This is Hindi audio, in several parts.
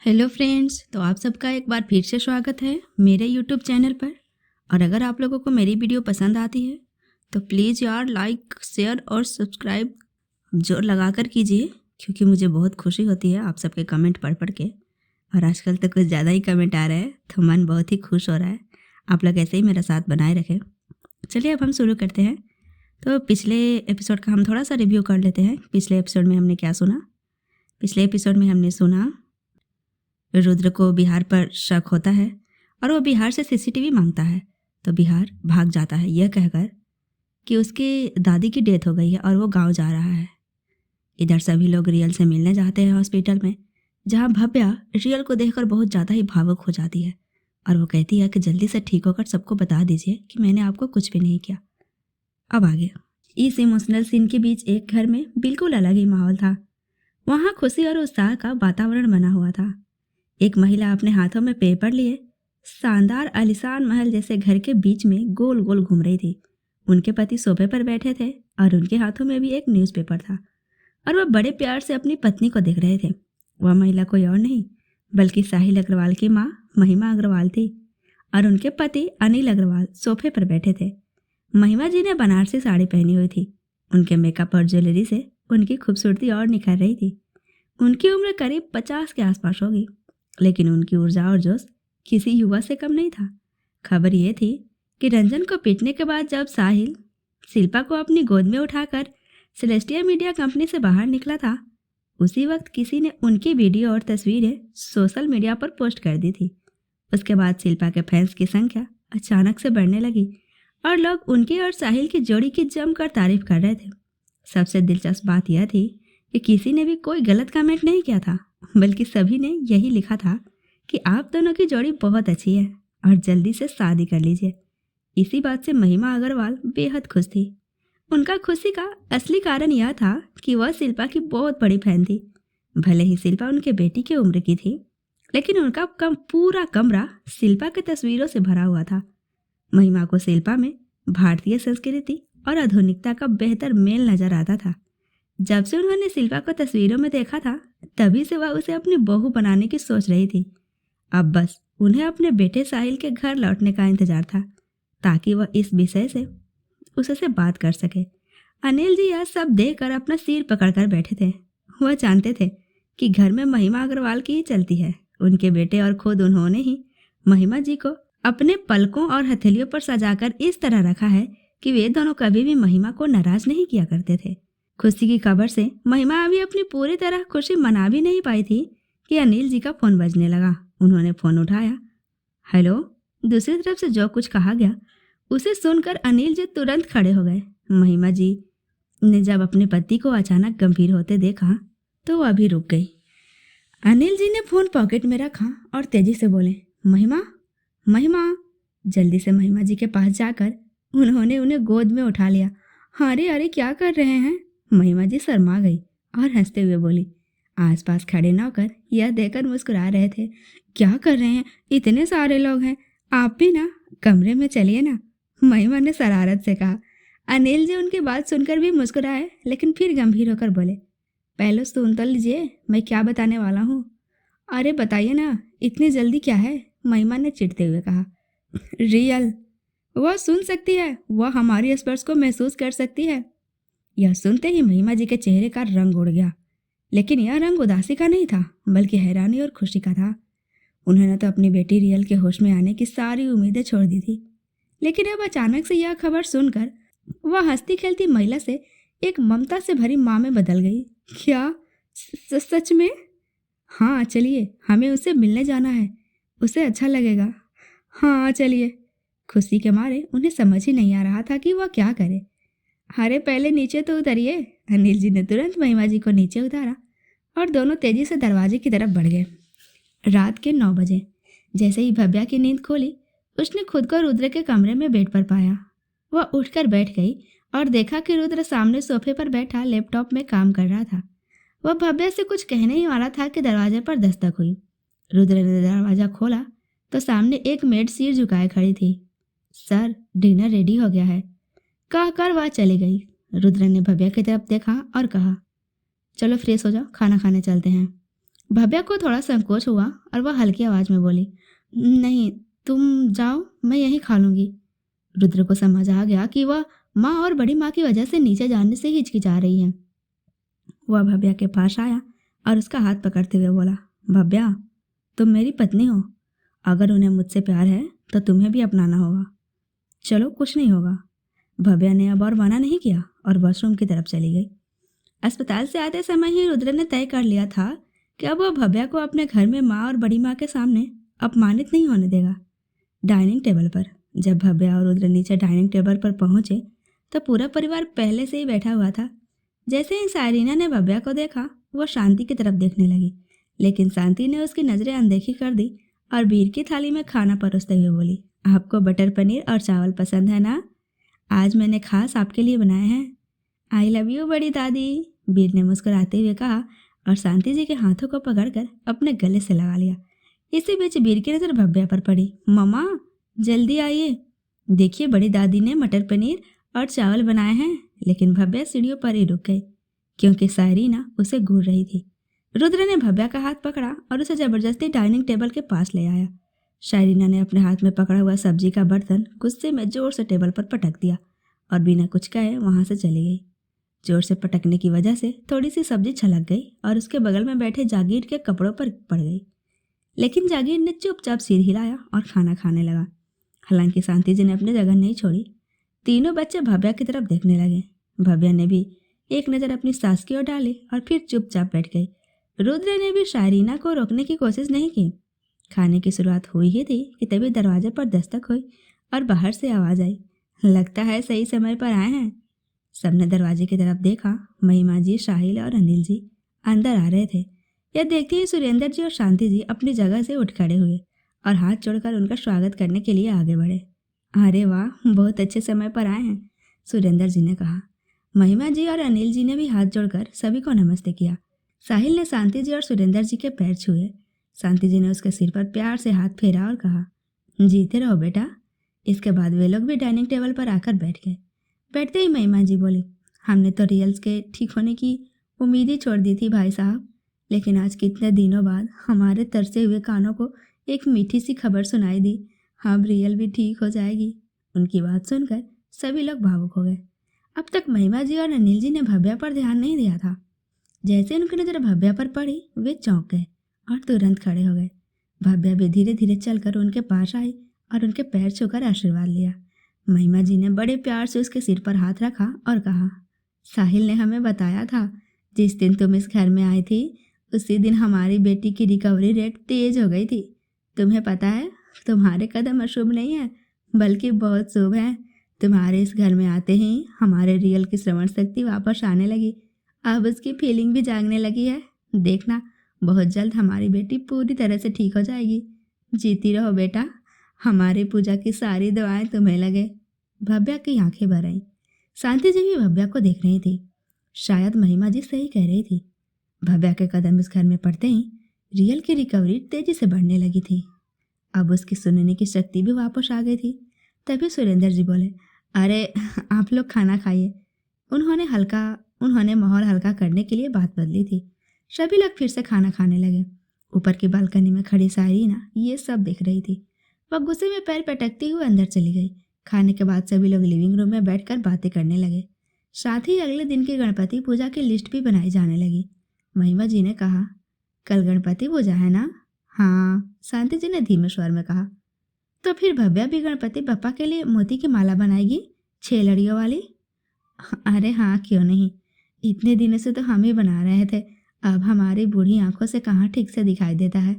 हेलो फ्रेंड्स, तो आप सबका एक बार फिर से स्वागत है मेरे यूट्यूब चैनल पर। और अगर आप लोगों को मेरी वीडियो पसंद आती है तो प्लीज़ यार लाइक शेयर और सब्सक्राइब जोर लगा कर कीजिए, क्योंकि मुझे बहुत खुशी होती है आप सबके कमेंट पढ़ पढ़ के। और आजकल तो कुछ ज़्यादा ही कमेंट आ रहे हैं तो मन बहुत ही खुश हो रहा है। आप लोग ऐसे ही मेरा साथ बनाए रखें। चलिए अब हम शुरू करते हैं। तो पिछले एपिसोड का हम थोड़ा सा रिव्यू कर लेते हैं। पिछले एपिसोड में हमने क्या सुना? पिछले एपिसोड में हमने सुना रुद्र को बिहार पर शक होता है और वो बिहार से सीसीटीवी मांगता है, तो बिहार भाग जाता है यह कहकर कि उसकी दादी की डेथ हो गई है और वो गांव जा रहा है। इधर सभी लोग रियल से मिलने जाते हैं हॉस्पिटल में, जहां भव्या रियल को देखकर बहुत ज़्यादा ही भावुक हो जाती है और वो कहती है कि जल्दी से ठीक होकर सबको बता दीजिए कि मैंने आपको कुछ भी नहीं किया। अब आगे इस इमोशनल सीन के बीच एक घर में बिल्कुल अलग ही माहौल था। वहाँ खुशी और उत्साह का वातावरण बना हुआ था। एक महिला अपने हाथों में पेपर लिए शानदार आलीशान महल जैसे घर के बीच में गोल गोल घूम रही थी। उनके पति सोफे पर बैठे थे और उनके हाथों में भी एक न्यूज़पेपर था और वह बड़े प्यार से अपनी पत्नी को देख रहे थे। वह महिला कोई और नहीं बल्कि साहिल अग्रवाल की माँ महिमा अग्रवाल थी और उनके पति अनिल अग्रवाल सोफे पर बैठे थे। महिमा जी ने बनारसी साड़ी पहनी हुई थी। उनके मेकअप और ज्वेलरी से उनकी खूबसूरती और निखर रही थी। उनकी उम्र करीब 50 के आसपास होगी, लेकिन उनकी ऊर्जा और जोश किसी युवा से कम नहीं था। खबर ये थी कि रंजन को पीटने के बाद जब साहिल शिल्पा को अपनी गोद में उठाकर सेलेस्टिया मीडिया कंपनी से बाहर निकला था, उसी वक्त किसी ने उनकी वीडियो और तस्वीरें सोशल मीडिया पर पोस्ट कर दी थी। उसके बाद शिल्पा के फैंस की संख्या अचानक से बढ़ने लगी और लोग उनकी और साहिल की जोड़ी की जमकर तारीफ कर रहे थे। सबसे दिलचस्प बात यह थी कि किसी ने भी कोई गलत कमेंट नहीं किया था, बल्कि सभी ने यही लिखा था कि आप दोनों की जोड़ी बहुत अच्छी है और जल्दी से शादी कर लीजिए। इसी बात से महिमा अग्रवाल बेहद खुश थी। उनका खुशी का असली कारण यह था कि वह शिल्पा की बहुत बड़ी फैन थी। भले ही शिल्पा उनके बेटी की उम्र की थी, लेकिन उनका पूरा कमरा शिल्पा की तस्वीरों से भरा हुआ था। महिमा को शिल्पा में भारतीय संस्कृति और आधुनिकता का बेहतर मेल नजर आता था। जब से उन्होंने शिल्पा को तस्वीरों में देखा था, तभी से वह उसे अपनी बहू बनाने की सोच रही थी। अब बस उन्हें अपने बेटे साहिल के घर लौटने का इंतजार था, ताकि वह इस विषय से उससे बात कर सके। अनिल जी यह सब देखकर अपना सिर पकड़कर बैठे थे। वह जानते थे कि घर में महिमा अग्रवाल की ही चलती है। उनके बेटे और खुद उन्होंने ही महिमा जी को अपने पलकों और हथेलियों पर सजाकर इस तरह रखा है कि वे दोनों कभी भी महिमा को नाराज नहीं किया करते थे। खुशी की खबर से महिमा अभी अपनी पूरी तरह खुशी मना भी नहीं पाई थी कि अनिल जी का फोन बजने लगा। उन्होंने फोन उठाया। हेलो। दूसरी तरफ से जो कुछ कहा गया उसे सुनकर अनिल जी तुरंत खड़े हो गए। महिमा जी ने जब अपने पति को अचानक गंभीर होते देखा तो वह भी रुक गई। अनिल जी ने फोन पॉकेट में रखा और तेजी से बोले, महिमा महिमा। जल्दी से महिमा जी के पास जाकर उन्होंने उन्हें गोद में उठा लिया। अरे अरे क्या कर रहे हैं? महिमा जी शर्मा गई और हंसते हुए बोली। आसपास खड़े नौकर यह देखकर मुस्कुरा रहे थे। क्या कर रहे हैं? इतने सारे लोग हैं, आप भी ना कमरे में चलिए ना, महिमा ने शरारत से कहा। अनिल जी उनकी बात सुनकर भी मुस्कुराए, लेकिन फिर गंभीर होकर बोले, पहले सुन तो लीजिए मैं क्या बताने वाला हूँ। अरे बताइए ना, इतनी जल्दी क्या है? महिमा ने चिढ़ते हुए कहा। रियल, वह सुन सकती है, वह हमारी स्पर्श को महसूस कर सकती है। यह सुनते ही महिमा जी के चेहरे का रंग उड़ गया, लेकिन यह रंग उदासी का नहीं था, बल्कि हैरानी और खुशी का था। उन्होंने तो अपनी बेटी रियल के होश में आने की सारी उम्मीदें छोड़ दी थी, लेकिन अब अचानक से यह खबर सुनकर वह हंसती खेलती महिला से एक ममता से भरी माँ में बदल गई। क्या सच में? हाँ चलिए, हमें उससे मिलने जाना है, उसे अच्छा लगेगा। हाँ चलिए। खुशी के मारे उन्हें समझ ही नहीं आ रहा था कि वह क्या करे। अरे पहले नीचे तो उतरिए। अनिल जी ने तुरंत महिमा जी को नीचे उतारा और दोनों तेजी से दरवाजे की तरफ बढ़ गए। रात के 9 बजे जैसे ही भव्या की नींद खोली, उसने खुद को रुद्र के कमरे में बेड पर पाया। वह उठकर बैठ गई और देखा कि रुद्र सामने सोफे पर बैठा लैपटॉप में काम कर रहा था। वह भव्या से कुछ कहने ही वाला था कि दरवाजे पर दस्तक हुई। रुद्र ने दरवाजा खोला तो सामने एक मेड सिर झुकाए खड़ी थी। सर, डिनर रेडी हो गया है, कहकर वह चली गई। रुद्र ने भव्या की तरफ देखा और कहा, चलो फ्रेश हो जाओ, खाना खाने चलते हैं। भव्या को थोड़ा संकोच हुआ और वह हल्की आवाज में बोली, नहीं, तुम जाओ, मैं यहीं खा लूंगी। रुद्र को समझ आ गया कि वह माँ और बड़ी माँ की वजह से नीचे जाने से हिचकिचा रही है। वह भव्या के पास आया और उसका हाथ पकड़ते हुए बोला, भव्या, तुम मेरी पत्नी हो। अगर उन्हें मुझसे प्यार है तो तुम्हें भी अपनाना होगा। चलो, कुछ नहीं होगा। भव्या ने अब और मना नहीं किया और वॉशरूम की तरफ चली गई। अस्पताल से आते समय ही रुद्र ने तय कर लिया था कि अब वह भव्या को अपने घर में माँ और बड़ी माँ के सामने अपमानित नहीं होने देगा। डाइनिंग टेबल पर जब भव्या और रुद्र नीचे डाइनिंग टेबल पर पहुंचे तो पूरा परिवार पहले से ही बैठा हुआ था। जैसे ही सायरीना ने भव्या को देखा, वो शांति की तरफ देखने लगी, लेकिन शांति ने उसकी नज़रें अनदेखी कर दी और बीर की थाली में खाना परोसते हुए बोली, आपको बटर पनीर और चावल पसंद है ना? आज मैंने खास आपके लिए बनाए हैं। आई लव यू बड़ी दादी, बीर ने मुस्कुराते हुए कहा और शांति जी के हाथों को पकड़कर अपने गले से लगा लिया। इसी बीच बीर की नज़र भव्या पर पड़ी। मम्मा, जल्दी आइए, देखिए बड़ी दादी ने मटर पनीर और चावल बनाए हैं। लेकिन भव्या सीढ़ियों पर ही रुक गई क्योंकि सायरीना उसे घूर रही थी। रुद्र ने भव्या का हाथ पकड़ा और उसे जबरदस्ती डाइनिंग टेबल के पास ले आया। सायरीना ने अपने हाथ में पकड़ा हुआ सब्जी का बर्तन गुस्से में जोर से टेबल पर पटक दिया और बिना कुछ कहे वहां से चली गई। जोर से पटकने की वजह से थोड़ी सी सब्जी छलक गई और उसके बगल में बैठे जागीर के कपड़ों पर पड़ गई। लेकिन जागीर ने चुपचाप सिर हिलाया और खाना खाने लगा। हालांकि शांति जी ने अपनी जगह नहीं छोड़ी। तीनों बच्चे भव्या की तरफ देखने लगे। भव्या ने भी एक नज़र अपनी सास की ओर डाली और फिर चुपचाप बैठ गई। रुद्र ने भी सायरीना को रोकने की कोशिश नहीं की। खाने की शुरुआत हुई ही थी कि तभी दरवाजे पर दस्तक हुई और बाहर से आवाज़ आई, लगता है सही समय पर आए हैं। सबने दरवाजे की तरफ देखा। महिमा जी, साहिल और अनिल जी अंदर आ रहे थे। यह देखते ही सुरेंद्र जी और शांति जी अपनी जगह से उठ खड़े हुए और हाथ जोड़कर उनका स्वागत करने के लिए आगे बढ़े। अरे वाह, बहुत अच्छे समय पर आए हैं, सुरेंद्र जी ने कहा। महिमा जी और अनिल जी ने भी हाथ जोड़कर सभी को नमस्ते किया। साहिल ने शांति जी और सुरेंद्र जी के पैर छुए। शांति जी ने उसके सिर पर प्यार से हाथ फेरा और कहा, जीते रहो बेटा। इसके बाद वे लोग भी डाइनिंग टेबल पर आकर बैठ गए। बैठते ही महिमा जी बोली, हमने तो रियल्स के ठीक होने की उम्मीद ही छोड़ दी थी भाई साहब, लेकिन आज कितने दिनों बाद हमारे तरसे हुए कानों को एक मीठी सी खबर सुनाई दी। अब रियल भी ठीक हो जाएगी। उनकी बात सुनकर सभी लोग भावुक हो गए। अब तक महिमा जी और अनिल जी ने भव्या पर ध्यान नहीं दिया था। जैसे उनकी नज़र भव्या पर पड़ी, वे चौंक गए और तुरंत खड़े हो गए। भव्या भी धीरे धीरे चलकर उनके पास आई और उनके पैर छूकर आशीर्वाद लिया। महिमा जी ने बड़े प्यार से उसके सिर पर हाथ रखा और कहा, साहिल ने हमें बताया था जिस दिन तुम इस घर में आई थी उसी दिन हमारी बेटी की रिकवरी रेट तेज हो गई थी। तुम्हें पता है, तुम्हारे कदम अशुभ नहीं है बल्कि बहुत शुभ है। तुम्हारे इस घर में आते ही हमारे रियल की श्रवण शक्ति वापस आने लगी। अब उसकी फीलिंग भी जागने लगी है। देखना, बहुत जल्द हमारी बेटी पूरी तरह से ठीक हो जाएगी। जीती रहो बेटा। हमारी पूजा की सारी दुआएं तुम्हें लगे। भव्या की आंखें भर आईं। शांति जी भी भव्या को देख रही थी। शायद महिमा जी सही कह रही थी। भव्या के कदम इस घर में पड़ते ही रियल की रिकवरी तेजी से बढ़ने लगी थी। अब उसकी सुनने की शक्ति भी वापस आ गई थी। तभी सुरेंद्र जी बोले, अरे आप लोग खाना खाइए। उन्होंने माहौल हल्का करने के लिए बात बदली थी। सभी लोग फिर से खाना खाने लगे। ऊपर की बालकनी में खड़ी सायरीना ये सब देख रही थी। वह गुस्से में पैर पटकती हुए अंदर चली गई। खाने के बाद सभी लोग लिविंग रूम में बैठकर बातें करने लगे। साथ ही अगले दिन की गणपति पूजा की लिस्ट भी बनाई जाने लगी। महिमा जी ने कहा, कल गणपति पूजा है ना? हाँ, शांति जी ने धीमे स्वर में कहा। तो फिर भव्या भी गणपति बप्पा के लिए मोती की माला बनाएगी, 6 लड़ियों वाली? अरे हाँ, क्यों नहीं। इतने दिनों से तो हम ही बना रहे थे। अब हमारी बूढ़ी आंखों से कहाँ ठीक से दिखाई देता है।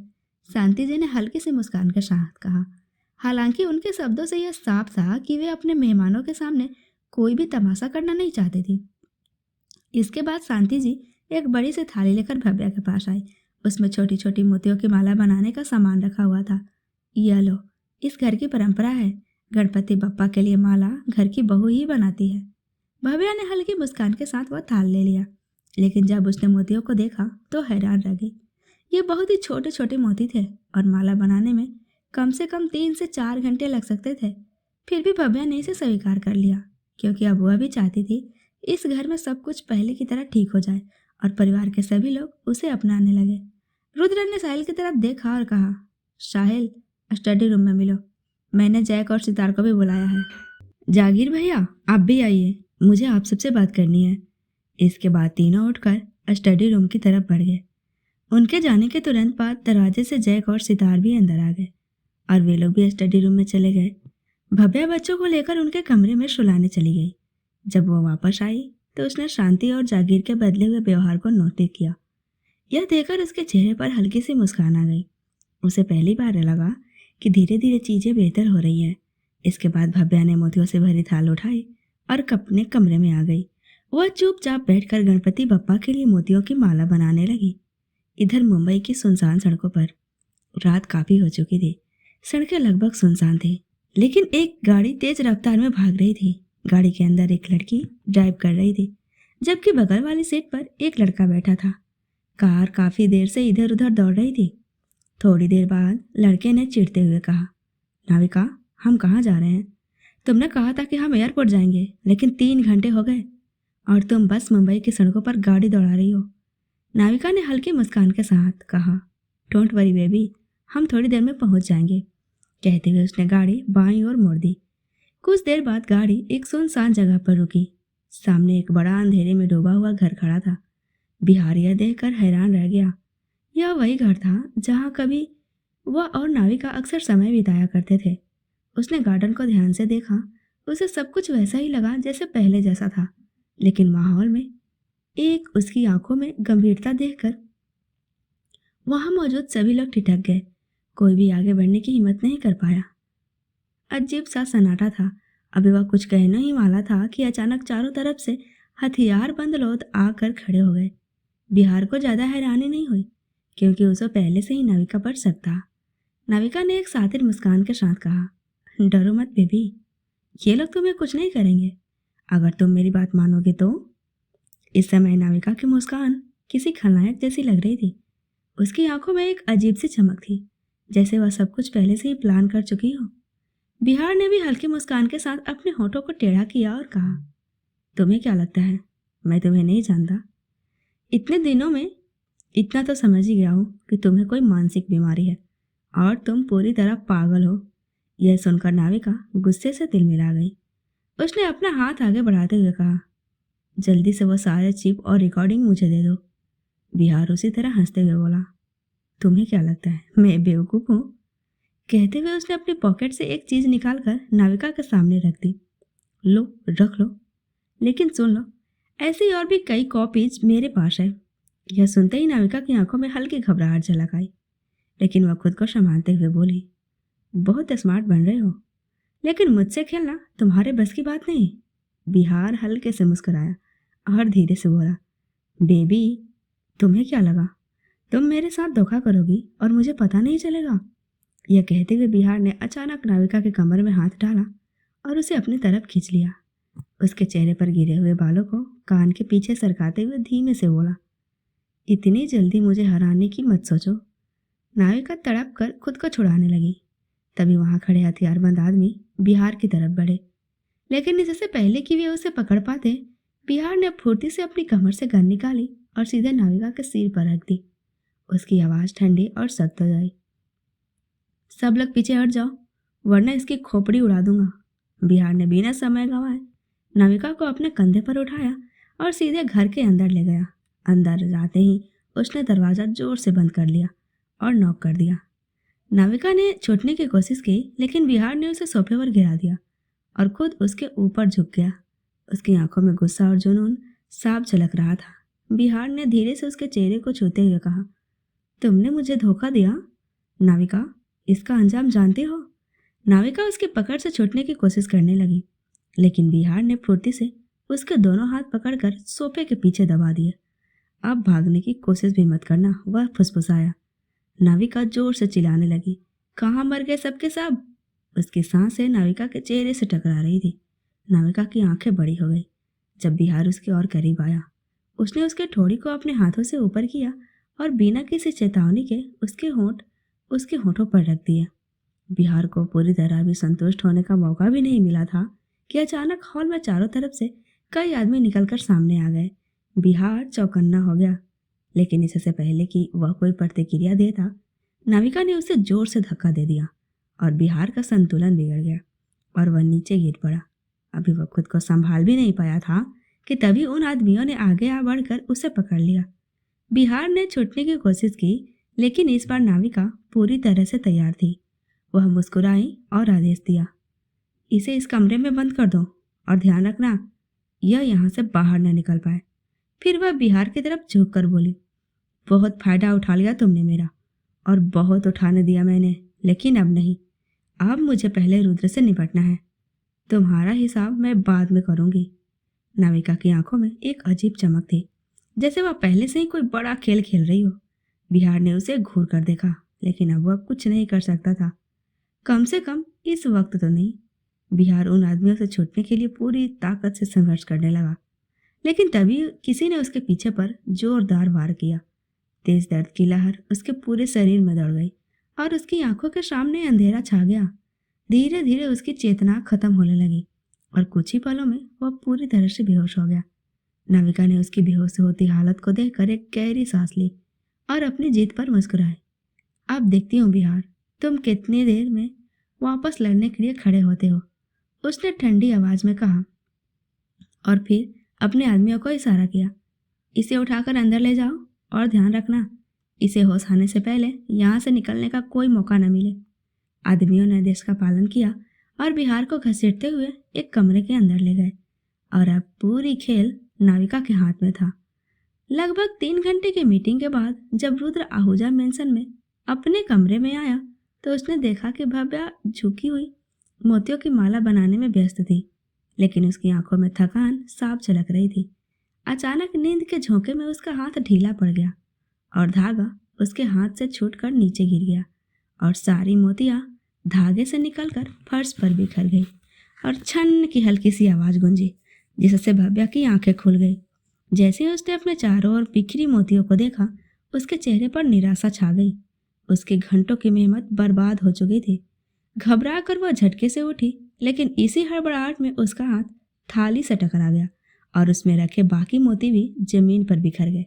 शांति जी ने हल्की सी मुस्कान के साथ कहा। हालांकि उनके शब्दों से यह साफ था कि वे अपने मेहमानों के सामने कोई भी तमाशा करना नहीं चाहती थी। इसके बाद शांति जी एक बड़ी सी थाली लेकर भव्या के पास आई। उसमें छोटी छोटी मोतियों की माला बनाने का सामान रखा हुआ था। यह लो, इस घर की परंपरा है। गणपति बप्पा के लिए माला घर की बहू ही बनाती है। भव्या ने हल्की मुस्कान के साथ वह थाल ले लिया, लेकिन जब उसने मोतियों को देखा तो हैरान रह गई। ये बहुत ही छोटे छोटे मोती थे और माला बनाने में कम से कम 3 से 4 घंटे लग सकते थे। फिर भी भव्या ने इसे स्वीकार कर लिया, क्योंकि अब वह भी चाहती थी इस घर में सब कुछ पहले की तरह ठीक हो जाए और परिवार के सभी लोग उसे अपनाने लगे। रुद्र ने साहिल की तरफ देखा और कहा, साहिल, स्टडी रूम में मिलो। मैंने जैक और सितार को भी बुलाया है। जागीर भैया, आप भी आइए, मुझे आप सबसे बात करनी है। इसके बाद तीनों उठकर स्टडी रूम की तरफ बढ़ गए। उनके जाने के तुरंत बाद दरवाजे से जैक और सितार भी अंदर आ गए और वे लोग भी स्टडी रूम में चले गए। भव्या बच्चों को लेकर उनके कमरे में सुलाने चली गई। जब वो वापस आई तो उसने शांति और जागीर के बदले हुए व्यवहार को नोटिस किया। यह देखकर उसके चेहरे पर हल्की सी मुस्कान आ गई। उसे पहली बार लगा कि धीरे धीरे चीजें बेहतर हो रही हैं। इसके बाद भव्या ने मोतियों से भरी थाल उठाई और अपने कमरे में आ गई। वह चुपचाप बैठकर गणपति बप्पा के लिए मोतियों की माला बनाने लगी। इधर मुंबई की सुनसान सड़कों पर रात काफी हो चुकी थी। सड़कें लगभग सुनसान थी, लेकिन एक गाड़ी तेज रफ्तार में भाग रही थी। गाड़ी के अंदर एक लड़की ड्राइव कर रही थी, जबकि बगल वाली सीट पर एक लड़का बैठा था। कार काफी देर से इधर उधर दौड़ रही थी। थोड़ी देर बाद लड़के ने चिढ़ते हुए कहा, नाविका, हम कहाँ जा रहे हैं? तुमने कहा था कि हम एयरपोर्ट जाएंगे, लेकिन 3 घंटे हो गए और तुम बस मुंबई की सड़कों पर गाड़ी दौड़ा रही हो। नाविका ने हल्की मुस्कान के साथ कहा, डोंट वरी बेबी, हम थोड़ी देर में पहुंच जाएंगे। कहते हुए उसने गाड़ी बाईं ओर मोड़ दी। कुछ देर बाद गाड़ी एक सुनसान जगह पर रुकी। सामने एक बड़ा अंधेरे में डूबा हुआ घर खड़ा था। बिहार यह देखकर हैरान रह गया। यह वही घर था जहाँ कभी वह और नाविका अक्सर समय बिताया करते थे। उसने गार्डन को ध्यान से देखा। उसे सब कुछ वैसा ही लगा जैसे पहले जैसा था, लेकिन माहौल में एक उसकी आंखों में गंभीरता देखकर वहां मौजूद सभी लोग ठिठक गए। कोई भी आगे बढ़ने की हिम्मत नहीं कर पाया। अजीब सा सन्नाटा था। अभी वह कुछ कहने ही वाला था कि अचानक चारों तरफ से हथियार बंद लोग आकर खड़े हो गए। बिहार को ज्यादा हैरानी नहीं हुई, क्योंकि उसे पहले से ही नाविका पर शक था। नाविका ने एक सातिर मुस्कान के साथ कहा, डरो मत बेबी, ये लोग तुम्हें कुछ नहीं करेंगे, अगर तुम मेरी बात मानोगे तो। इस समय नाविका की मुस्कान किसी खलनायक जैसी लग रही थी। उसकी आंखों में एक अजीब सी चमक थी, जैसे वह सब कुछ पहले से ही प्लान कर चुकी हो। बिहार ने भी हल्की मुस्कान के साथ अपने होठों को टेढ़ा किया और कहा, तुम्हें क्या लगता है मैं तुम्हें नहीं जानता? इतने दिनों में इतना तो समझ ही गया हूँ कि तुम्हें कोई मानसिक बीमारी है और तुम पूरी तरह पागल हो। यह सुनकर नाविका गुस्से से तिल मिला गई। उसने अपना हाथ आगे बढ़ाते हुए कहा, जल्दी से वो सारे चिप और रिकॉर्डिंग मुझे दे दो। बिहार उसी तरह हंसते हुए बोला, तुम्हें क्या लगता है मैं बेवकूफ़ हूँ? कहते हुए उसने अपनी पॉकेट से एक चीज़ निकालकर नाविका के सामने रख दी। लो, रख लो, लेकिन सुन लो, ऐसी और भी कई कॉपीज मेरे पास है। यह सुनते ही नाविका की आंखों में हल्की घबराहट झलक आई, लेकिन वह खुद को संभालते हुए बोली, बहुत स्मार्ट बन रहे हो, लेकिन मुझसे खेलना तुम्हारे बस की बात नहीं। बिहार हल्के से मुस्कुराया और धीरे से बोला, बेबी, तुम्हें क्या लगा तुम मेरे साथ धोखा करोगी और मुझे पता नहीं चलेगा? यह कहते हुए बिहार ने अचानक नाविका के कमर में हाथ डाला और उसे अपनी तरफ खींच लिया। उसके चेहरे पर गिरे हुए बालों को कान के पीछे सरकाते हुए धीमे से बोला, इतनी जल्दी मुझे हराने की मत सोचो। नाविका तड़प कर खुद को छुड़ाने लगी। तभी वहां खड़े हथियारबंद आदमी बिहार की तरफ बढ़े, लेकिन इससे पहले कि वे उसे पकड़ पाते, बिहार ने फुर्ती से अपनी कमर से गन निकाली और सीधे नाविका के सिर पर रख दी। उसकी आवाज़ ठंडी और सख्त हो गई, सब लोग पीछे हट जाओ, वरना इसकी खोपड़ी उड़ा दूंगा। बिहार ने बिना समय गंवाए नाविका को अपने कंधे पर उठाया और सीधे घर के अंदर ले गया। अंदर जाते ही उसने दरवाज़ा जोर से बंद कर लिया और नॉक कर दिया। नाविका ने छूटने की कोशिश की, लेकिन बिहार ने उसे सोफे पर गिरा दिया और खुद उसके ऊपर झुक गया। उसकी आंखों में गुस्सा और जुनून साफ झलक रहा था। बिहार ने धीरे से उसके चेहरे को छूते हुए कहा, तुमने मुझे धोखा दिया नाविका, इसका अंजाम जानते हो? नाविका उसकी पकड़ से छूटने की कोशिश करने लगी, लेकिन बिहार ने फुर्ती से उसके दोनों हाथ पकड़कर सोफे के पीछे दबा दिए। अब भागने की कोशिश भी मत करना, वह फुसफुसाया। नाविका जोर से चिल्लाने लगी, कहाँ मर गए सबके सब? उसकी सांसें नाविका के चेहरे से टकरा रही थी। नाविका की आंखें बड़ी हो गई। जब बिहार उसके और करीब आया, उसने उसके ठोड़ी को अपने हाथों से ऊपर किया और बिना किसी चेतावनी के उसके होठों पर रख दिया। बिहार को पूरी तरह भी संतुष्ट होने का मौका भी नहीं मिला था कि अचानक हॉल में चारों तरफ से कई आदमी निकलकर सामने आ गए। बिहार चौकन्ना हो गया। लेकिन इससे पहले कि वह कोई प्रतिक्रिया देता, नाविका ने उसे जोर से धक्का दे दिया और बिहार का संतुलन बिगड़ गया और वह नीचे गिर पड़ा। अभी वह खुद को संभाल भी नहीं पाया था कि तभी उन आदमियों ने आगे आ बढ़कर उसे पकड़ लिया। बिहार ने छूटने की कोशिश की, लेकिन इस बार नाविका पूरी तरह से तैयार थी। वह मुस्कुराई और आदेश दिया, इसे इस कमरे में बंद कर दो और ध्यान रखना यह यहाँ से बाहर न निकल पाए। फिर वह बिहार की तरफ झुक कर बोली, बहुत फायदा उठा लिया तुमने मेरा, और बहुत उठाने दिया मैंने, लेकिन अब नहीं। अब मुझे पहले रुद्र से निपटना है। तुम्हारा हिसाब मैं बाद में करूंगी। नाविका की आंखों में एक अजीब चमक थी, जैसे वह पहले से ही कोई बड़ा खेल खेल रही हो। बिहार ने उसे घूर कर देखा, लेकिन अब वह कुछ नहीं कर सकता था, कम से कम इस वक्त तो नहीं। बिहार उन आदमियों से छूटने के लिए पूरी ताकत से संघर्ष करने लगा, लेकिन तभी किसी ने उसके पीछे पर जोरदार वार किया। तेज दर्द की लहर उसके पूरे शरीर में दौड़ गई और उसकी आंखों के सामने अंधेरा छा गया। धीरे धीरे उसकी चेतना खत्म होने लगी और कुछ ही पलों में वह पूरी तरह से बेहोश हो गया। नाविका ने उसकी बेहोश होती हालत को देखकर एक गहरी सांस ली और अपनी जीत पर मुस्कुराई। अब देखती हूँ बिहार, तुम कितनी देर में वापस लड़ने के लिए खड़े होते हो, उसने ठंडी आवाज में कहा और फिर अपने आदमियों को इशारा किया। इसे उठाकर अंदर ले जाओ और ध्यान रखना, इसे होश आने से पहले यहाँ से निकलने का कोई मौका न मिले। आदमियों ने आदेश का पालन किया और बिहार को घसीटते हुए एक कमरे के अंदर ले गए और अब पूरी खेल नाविका के हाथ में था। लगभग 3 घंटे की मीटिंग के बाद जब रुद्र आहूजा मेंशन में अपने कमरे में आया तो उसने देखा कि भव्या झुकी हुई मोतियों की माला बनाने में व्यस्त थी, लेकिन उसकी आंखों में थकान साफ झलक रही थी। अचानक नींद के झोंके में उसका हाथ ढीला पड़ गया और धागा उसके हाथ से छूटकर नीचे गिर गया और सारी मोतियां धागे से निकलकर फर्श पर बिखर गई और छन की हल्की सी आवाज गूंजी, जिससे भव्या की आंखें खुल गई। जैसे ही उसने अपने चारों ओर बिखरी मोतियों को देखा, उसके चेहरे पर निराशा छा गई। उसकी घंटों की मेहनत बर्बाद हो चुकी थी। घबरा कर वह झटके से उठी, लेकिन इसी हड़बड़ाहट में उसका हाथ थाली से टकरा गया और उसमें रखे बाकी मोती भी जमीन पर बिखर गए।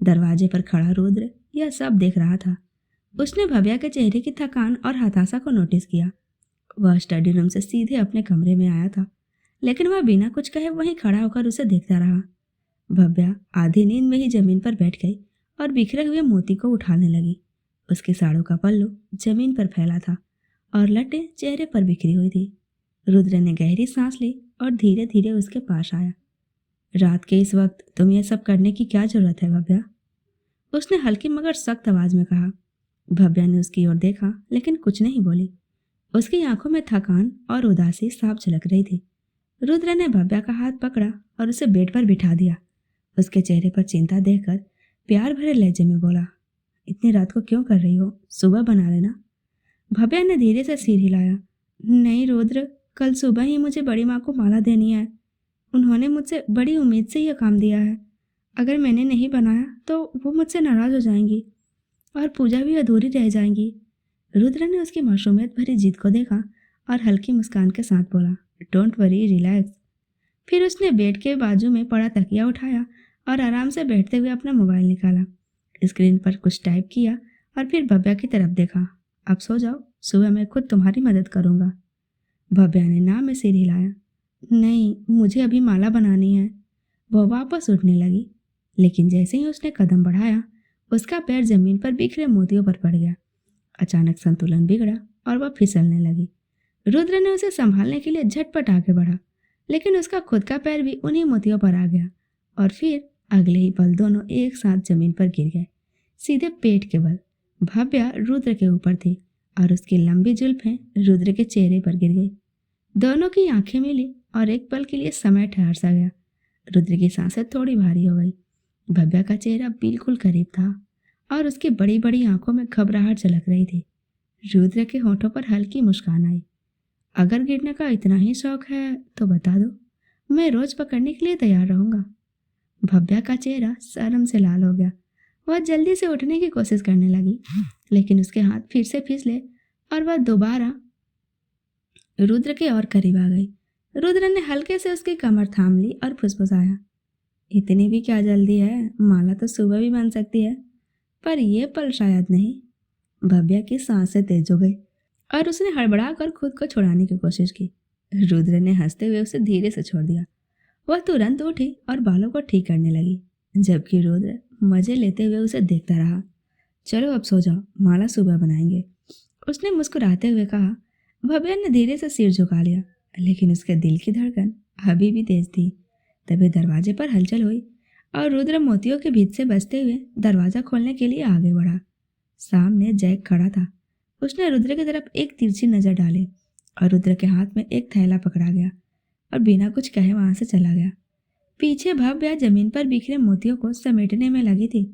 दरवाजे पर खड़ा रुद्र यह सब देख रहा था। उसने भव्या के चेहरे की थकान और हताशा को नोटिस किया। वह स्टडी रूम से सीधे अपने कमरे में आया था, लेकिन वह बिना कुछ कहे वहीं खड़ा होकर उसे देखता रहा। भव्या आधी नींद में ही जमीन पर बैठ गई और बिखरे हुए मोती को उठाने लगी। उसके साड़ों का पल्लू जमीन पर फैला था और लटें चेहरे पर बिखरी हुई थी। रुद्र ने गहरी सांस ली और धीरे धीरे उसके पास आया। रात के इस वक्त तुम यह सब करने की क्या जरूरत है भव्या? उसने हल्की मगर सख्त आवाज में कहा। भव्या ने उसकी ओर देखा, लेकिन कुछ नहीं बोली। उसकी आंखों में थकान और उदासी साफ झलक रही थी। रुद्र ने भव्या का हाथ पकड़ा और उसे बेड पर बिठा दिया। उसके चेहरे पर चिंता देखकर प्यार भरे लहजे में बोला, इतनी रात को क्यों कर रही हो? सुबह बना लेना। भव्या ने धीरे से सिर हिलाया। नहीं रुद्र, कल सुबह ही मुझे बड़ी माँ को माला देनी है। उन्होंने मुझसे बड़ी उम्मीद से यह काम दिया है। अगर मैंने नहीं बनाया तो वो मुझसे नाराज हो जाएंगी और पूजा भी अधूरी रह जाएगी। रुद्र ने उसकी मासूमियत भरी जिद को देखा और हल्की मुस्कान के साथ बोला, डोंट वरी, रिलैक्स। फिर उसने बेड के बाजू में पड़ा तकिया उठाया और आराम से बैठते हुए अपना मोबाइल निकाला। स्क्रीन पर कुछ टाइप किया और फिर भव्या की तरफ देखा। अब सो जाओ, सुबह मैं खुद तुम्हारी मदद करूँगा। भव्या ने ना में सिर हिलाया। नहीं, मुझे अभी माला बनानी है। वह वापस उठने लगी, लेकिन जैसे ही उसने कदम बढ़ाया उसका पैर जमीन पर बिखरे मोतियों पर पड़ गया। अचानक संतुलन बिगड़ा और वह फिसलने लगी। रुद्र ने उसे संभालने के लिए झटपट आगे बढ़ा, लेकिन उसका खुद का पैर भी उन्हीं मोतियों पर आ गया और फिर अगले ही पल दोनों एक साथ जमीन पर गिर गए, सीधे पेट के बल। भव्या रुद्र के ऊपर थी और उसकी लंबी जुल्फें रुद्र के चेहरे पर गिर गई। दोनों की आंखें मिली और एक पल के लिए समय ठहर सा गया। रुद्र की सांसें थोड़ी भारी हो गई। भव्या का चेहरा बिल्कुल करीब था और उसकी बड़ी बड़ी आंखों में घबराहट झलक रही थी। रुद्र के होठों पर हल्की मुस्कान आई। अगर गिरने का इतना ही शौक है तो बता दो, मैं रोज पकड़ने के लिए तैयार रहूंगा। भव्या का चेहरा शर्म से लाल हो गया। वह जल्दी से उठने की कोशिश करने लगी, लेकिन उसके हाथ फिर से फिसले और वह दोबारा रुद्र के और करीब आ गई। रुद्र ने हल्के से उसकी कमर थाम ली और फुसफुसाया, इतनी भी क्या जल्दी है, माला तो सुबह भी बन सकती है, पर ये पल शायद नहीं। भव्या की सांसें तेज हो गई और उसने हड़बड़ा कर खुद को छुड़ाने की कोशिश की। रुद्र ने हंसते हुए उसे धीरे से छोड़ दिया। वह तुरंत उठी और बालों को ठीक करने लगी, जबकि रुद्र मजे लेते हुए उसे देखता रहा। चलो अब सो जाओ, माला सुबह बनाएंगे, उसने मुस्कुराते हुए कहा। भव्या ने धीरे से सिर झुका लिया, लेकिन उसके दिल की धड़कन अभी भी तेज थी। तभी दरवाजे पर हलचल हुई और रुद्र मोतियों के भीत से बचते हुए दरवाजा खोलने के लिए आगे बढ़ा। सामने जैक खड़ा था। उसने रुद्र की तरफ एक तिरछी नजर डाली और रुद्र के हाथ में एक थैला पकड़ा गया और बिना कुछ कहे वहां से चला गया। पीछे भव्या जमीन पर बिखरे मोतियों को समेटने में लगी थी।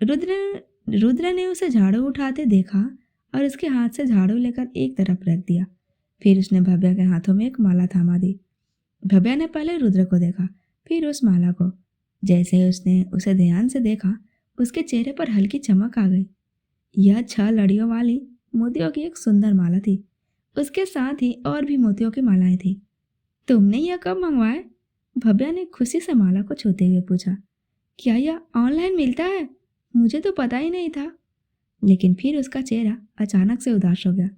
रुद्र ने उसे झाड़ू उठाते देखा और उसके हाथ से झाड़ू लेकर एक तरफ रख दिया। फिर उसने भव्या के हाथों में एक माला थामा दी। भव्या ने पहले रुद्र को देखा, फिर उस माला को। जैसे ही उसने उसे ध्यान से देखा, उसके चेहरे पर हल्की चमक आ गई। यह 6 लड़ियों वाली मोतियों की एक सुंदर माला थी। उसके साथ ही और भी मोतियों की मालाएं थी। तुमने यह कब मंगवाया? भव्या ने खुशी से माला को छूते हुए पूछा। क्या यह ऑनलाइन मिलता है? मुझे तो पता ही नहीं था। लेकिन फिर उसका चेहरा अचानक से उदास हो गया।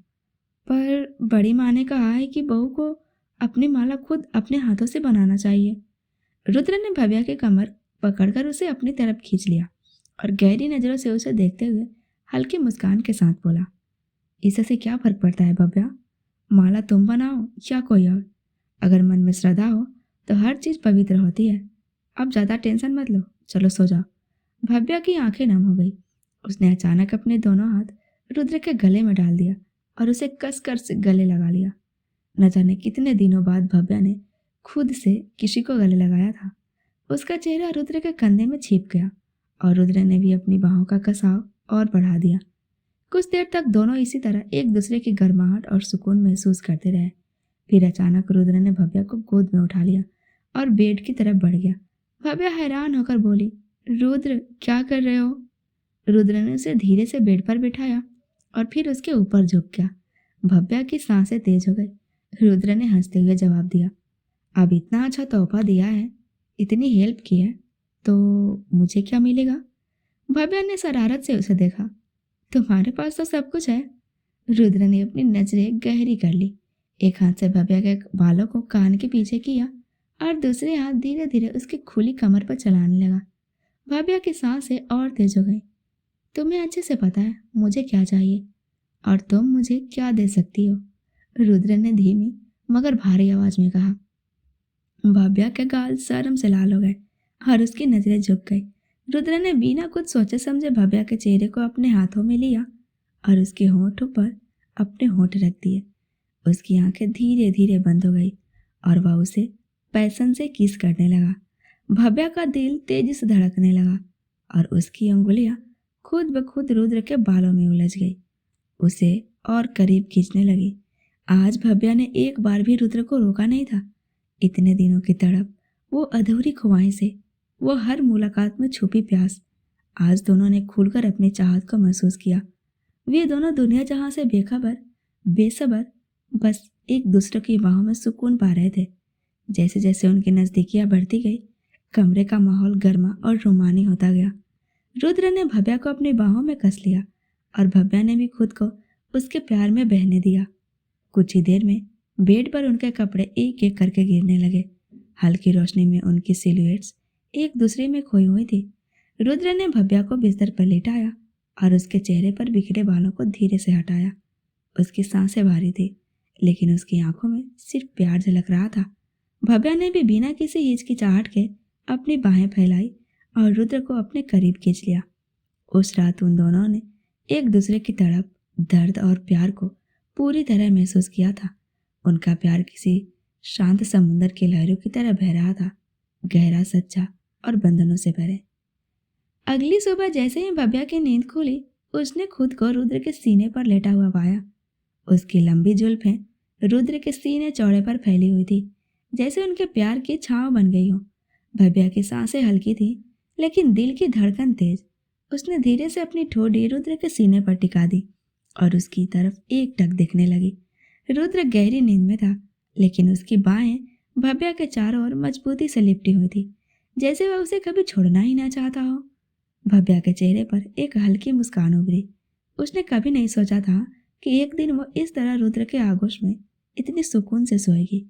पर बड़ी माँ ने कहा है कि बहू को अपनी माला खुद अपने हाथों से बनाना चाहिए। रुद्र ने भव्या की कमर पकड़कर उसे अपनी तरफ खींच लिया और गहरी नजरों से उसे देखते हुए हल्की मुस्कान के साथ बोला। इससे क्या फर्क पड़ता है भव्या? माला तुम बनाओ या कोई और, अगर मन में श्रद्धा हो तो हर चीज पवित्र होती है। अब ज्यादा टेंशन मत लो, चलो सो जाओ। भव्या की आंखें नम हो गई। उसने अचानक अपने दोनों हाथ रुद्र के गले में डाल दिया और उसे कसकर से गले लगा लिया। न जाने कितने दिनों बाद भव्या ने खुद से किसी को गले लगाया था। उसका चेहरा रुद्र के कंधे में छिप गया और रुद्र ने भी अपनी बाहों का कसाव और बढ़ा दिया। कुछ देर तक दोनों इसी तरह एक दूसरे की गर्माहट और सुकून महसूस करते रहे। फिर अचानक रुद्र ने भव्या को गोद में उठा लिया और बेड की तरफ बढ़ गया। भव्या हैरान होकर बोली, रुद्र क्या कर रहे हो? रुद्र ने उसे धीरे से बेड पर बिठाया और फिर उसके ऊपर झुक गया। भव्या की सांसें तेज हो गई। रुद्र ने हंसते हुए जवाब दिया, अब इतना अच्छा तोहफा दिया है, इतनी हेल्प की है, तो मुझे क्या मिलेगा? भव्या ने शरारत से उसे देखा। तुम्हारे पास तो सब कुछ है। रुद्र ने अपनी नजरें गहरी कर ली। एक हाथ से भव्या के बालों को कान के पीछे किया और दूसरे हाथ धीरे धीरे उसकी खुली कमर पर चलाने लगा। भव्या की सांसें और तेज हो गई। तुम्हें अच्छे से पता है मुझे क्या चाहिए और तुम मुझे क्या दे सकती हो, रुद्र ने धीमी मगर भारी आवाज में कहा। भव्या के गाल शर्म से लाल हो गए और उसकी नजरें झुक गई। रुद्र ने बिना कुछ सोचे समझे भव्या के चेहरे को अपने हाथों में लिया और उसके होठों पर अपने होठ रख दिए। उसकी आंखें धीरे धीरे बंद हो गई और वह उसे पैसन से किस करने लगा। भव्या का दिल तेजी से धड़कने लगा और उसकी उंगलियां खुद ब खुद रुद्र के बालों में उलझ गई, उसे और करीब खींचने लगी। आज भव्या ने एक बार भी रुद्र को रोका नहीं था। इतने दिनों की तड़प, वो अधूरी ख्वाहिश से, वो हर मुलाकात में छुपी प्यास, आज दोनों ने खुलकर अपनी चाहत को महसूस किया। वे दोनों दुनिया जहां से बेखबर, बेसबर, बस एक दूसरे की बाहों में सुकून पा रहे थे। जैसे जैसे उनकी नजदीकियां बढ़ती गई, कमरे का माहौल गर्मा और रोमानी होता गया। रुद्र ने भव्या को अपनी बाहों में कस लिया और भव्या ने भी खुद को उसके प्यार में बहने दिया। कुछ ही देर में बेड पर उनके कपड़े एक एक करके गिरने लगे। हल्की रोशनी में उनकी सिलुएट्स एक दूसरे में खोई हुई थी। रुद्र ने भव्या को बिस्तर पर लेटाया और उसके चेहरे पर बिखरे बालों को धीरे से हटाया। उसकी सांसें भारी थी, लेकिन उसकी आंखों में सिर्फ प्यार झलक रहा था। भव्या ने भी बिना किसी हिचकिचाहट के अपनी बाहें फैलाई और रुद्र को अपने करीब खींच लिया। उस रात उन दोनों ने एक दूसरे की तड़प, दर्द और प्यार को पूरी तरह महसूस किया था। उनका प्यार किसी शांत समुद्र की लहरों की तरह बह रहा था, गहरा, सच्चा और बंधनों से भरे। अगली सुबह जैसे ही भव्या की नींद खुली, उसने खुद को रुद्र के सीने पर लेटा हुआ पाया। उसकी लंबी जुल्फें रुद्र के सीने चौड़े पर फैली हुई थी, जैसे उनके प्यार की छांव बन गई हो। भव्या की सांसें हल्की थी, लेकिन दिल की धड़कन तेज। उसने धीरे से अपनी ठोड़ी रुद्र के सीने पर टिका दी और उसकी तरफ एकटक देखने लगी। रुद्र गहरी नींद में था, लेकिन उसकी बाहें भव्या के चारों ओर मजबूती से लिपटी हुई थी, जैसे वह उसे कभी छोड़ना ही ना चाहता हो। भव्या के चेहरे पर एक हल्की मुस्कान उभरी। उसने कभी नहीं सोचा था कि एक दिन वो इस तरह रुद्र के आगोश में इतनी सुकून से सोएगी।